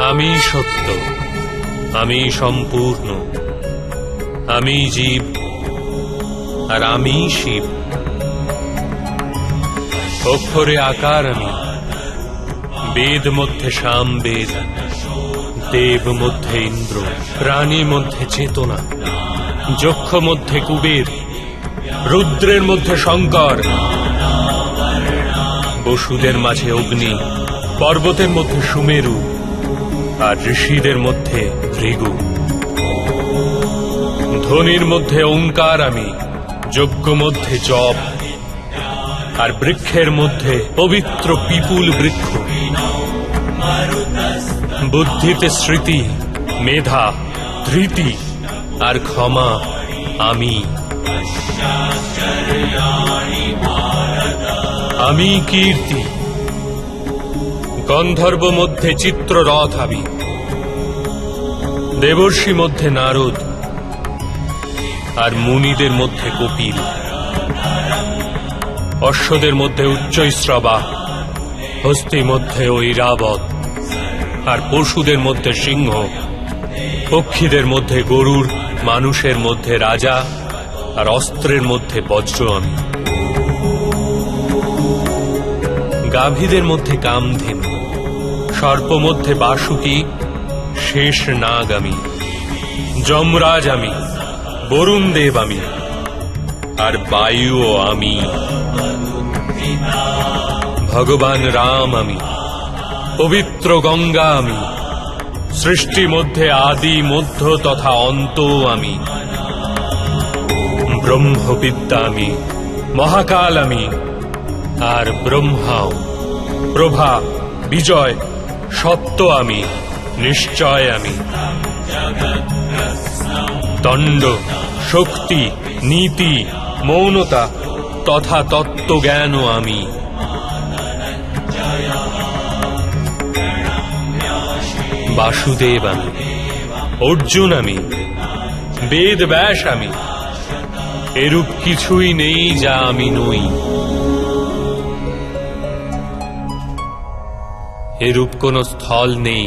আমি সত্য, আমি সম্পূর্ণ, আমি জীব, আর আমি শিব। অক্ষরে আকার আমি, বেদ মধ্যে সামবেদ, দেব মধ্যে ইন্দ্র, প্রাণী মধ্যে চেতনা, যক্ষ মধ্যে কুবের, রুদ্রের মধ্যে শঙ্কর, বসুদের মাঝে অগ্নি, পর্বতের মধ্যে সুমেরু, আর ঋষিদের মধ্যে ভৃগু। ধ্বনির মধ্যে ওঙ্কার আমি, যজ্ঞ মধ্যে জপ, আর বৃক্ষের মধ্যে পবিত্র পিপুল বৃক্ষ। বুদ্ধিতে স্মৃতি, মেধা, ধৃতি আর ক্ষমা আমি। আমি কীর্তি, গন্ধর্ব মধ্যে চিত্ররথ আমি, দেবর্ষি মধ্যে নারদ, আর মুনিদের মধ্যে কপিল। অশ্বদের মধ্যে উচ্চৈশ্রবা, হস্তি মধ্যে ঐরাবত, আর পশুদের মধ্যে সিংহ, পক্ষীদের মধ্যে গরুড়, মানুষের মধ্যে রাজা, আর অস্ত্রের মধ্যে বজ্র আমি। গাভীদের মধ্যে কামধেনু, সর্প মধ্যে বাসুকি, শেষ নাগ আমি। যমরাজ আমি, বরুণ দেব আমি, আর বায়ুও আমি। ভগবান রাম আমি, পবিত্র গঙ্গা আমি, সৃষ্টি মধ্যে আদি, মধ্য তথা অন্ত আমি। ব্রহ্মবিদ্যা আমি, মহাকাল আমি, আর ব্রহ্মাও। প্রভা, বিজয়, সত্য আমি, নিশ্চয় আমি। দণ্ড, শক্তি, নীতি, মৌনতা তথা তত্ত্বজ্ঞানও আমি। বাসুদেব আমি, অর্জুন আমি, বেদ ব্যাস আমি। এরূপ কিছুই নেই যা আমি নই। এরূপ কোন স্থল নেই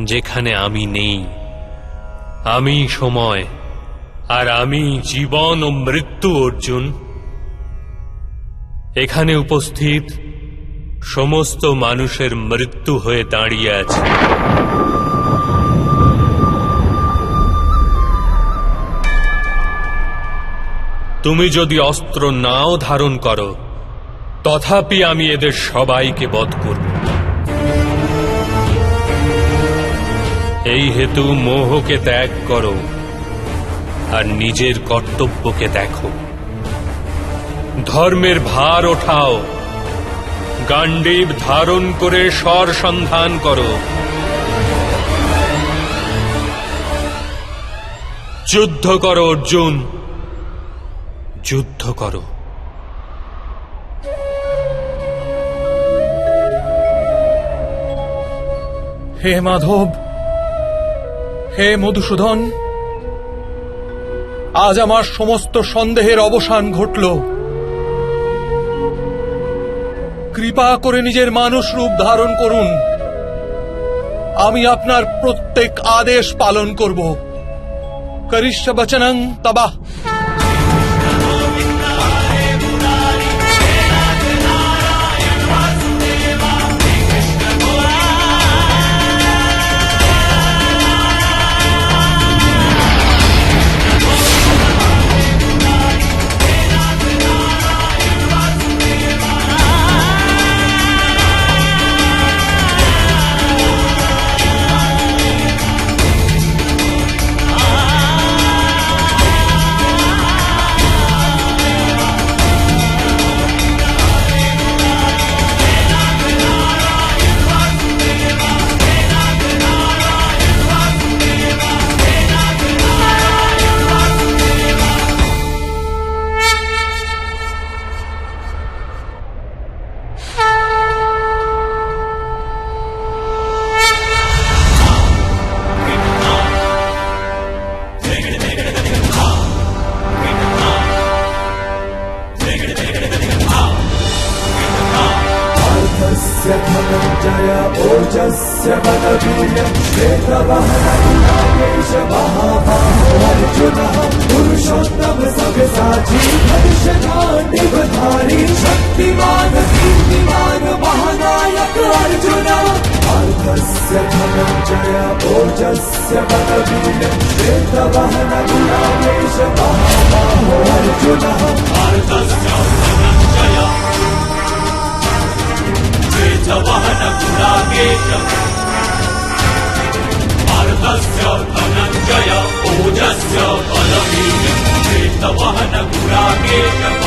যেখানে আমি নেই। আমি সময়, আর আমি জীবন ও মৃত্যু অর্জুন। এখানে উপস্থিত সমস্ত মানুষের মৃত্যু হয়ে দাঁড়িয়ে আছে। তুমি যদি অস্ত্র নাও ধারণ করো, তথাপি আমি এদের সবাইকে বধ করব। এই হেতু মোহকে ত্যাগ করো, আর নিজের কর্তব্যকে দেখো। ধর্মের ভার ওঠাও, গাণ্ডীব ধারণ করে স্বর সন্ধান করো। যুদ্ধ করো অর্জুন, যুদ্ধ করো। হে মাধব, হে মধুসূদন, আজ আমার সমস্ত সন্দেহের অবসান ঘটল। কৃপা করে নিজের মানুষ রূপ ধারণ করুন। আমি আপনার প্রত্যেক আদেশ পালন করব। করিষ্য বচনং তবা। शक्तिमान कीर्तिमान महानायक अर्जुन अर्थस्य धनञ्जय ओजस्य बलवीर श्वेतवहन गुणाकेश महाबाहो अर्जुन अर्थस्य धनञ्जय श्वेतवहन गुणाकेश अर्थस्य धनञ्जय ओजस्य बलवीर श्वेतवहन गुणाकेश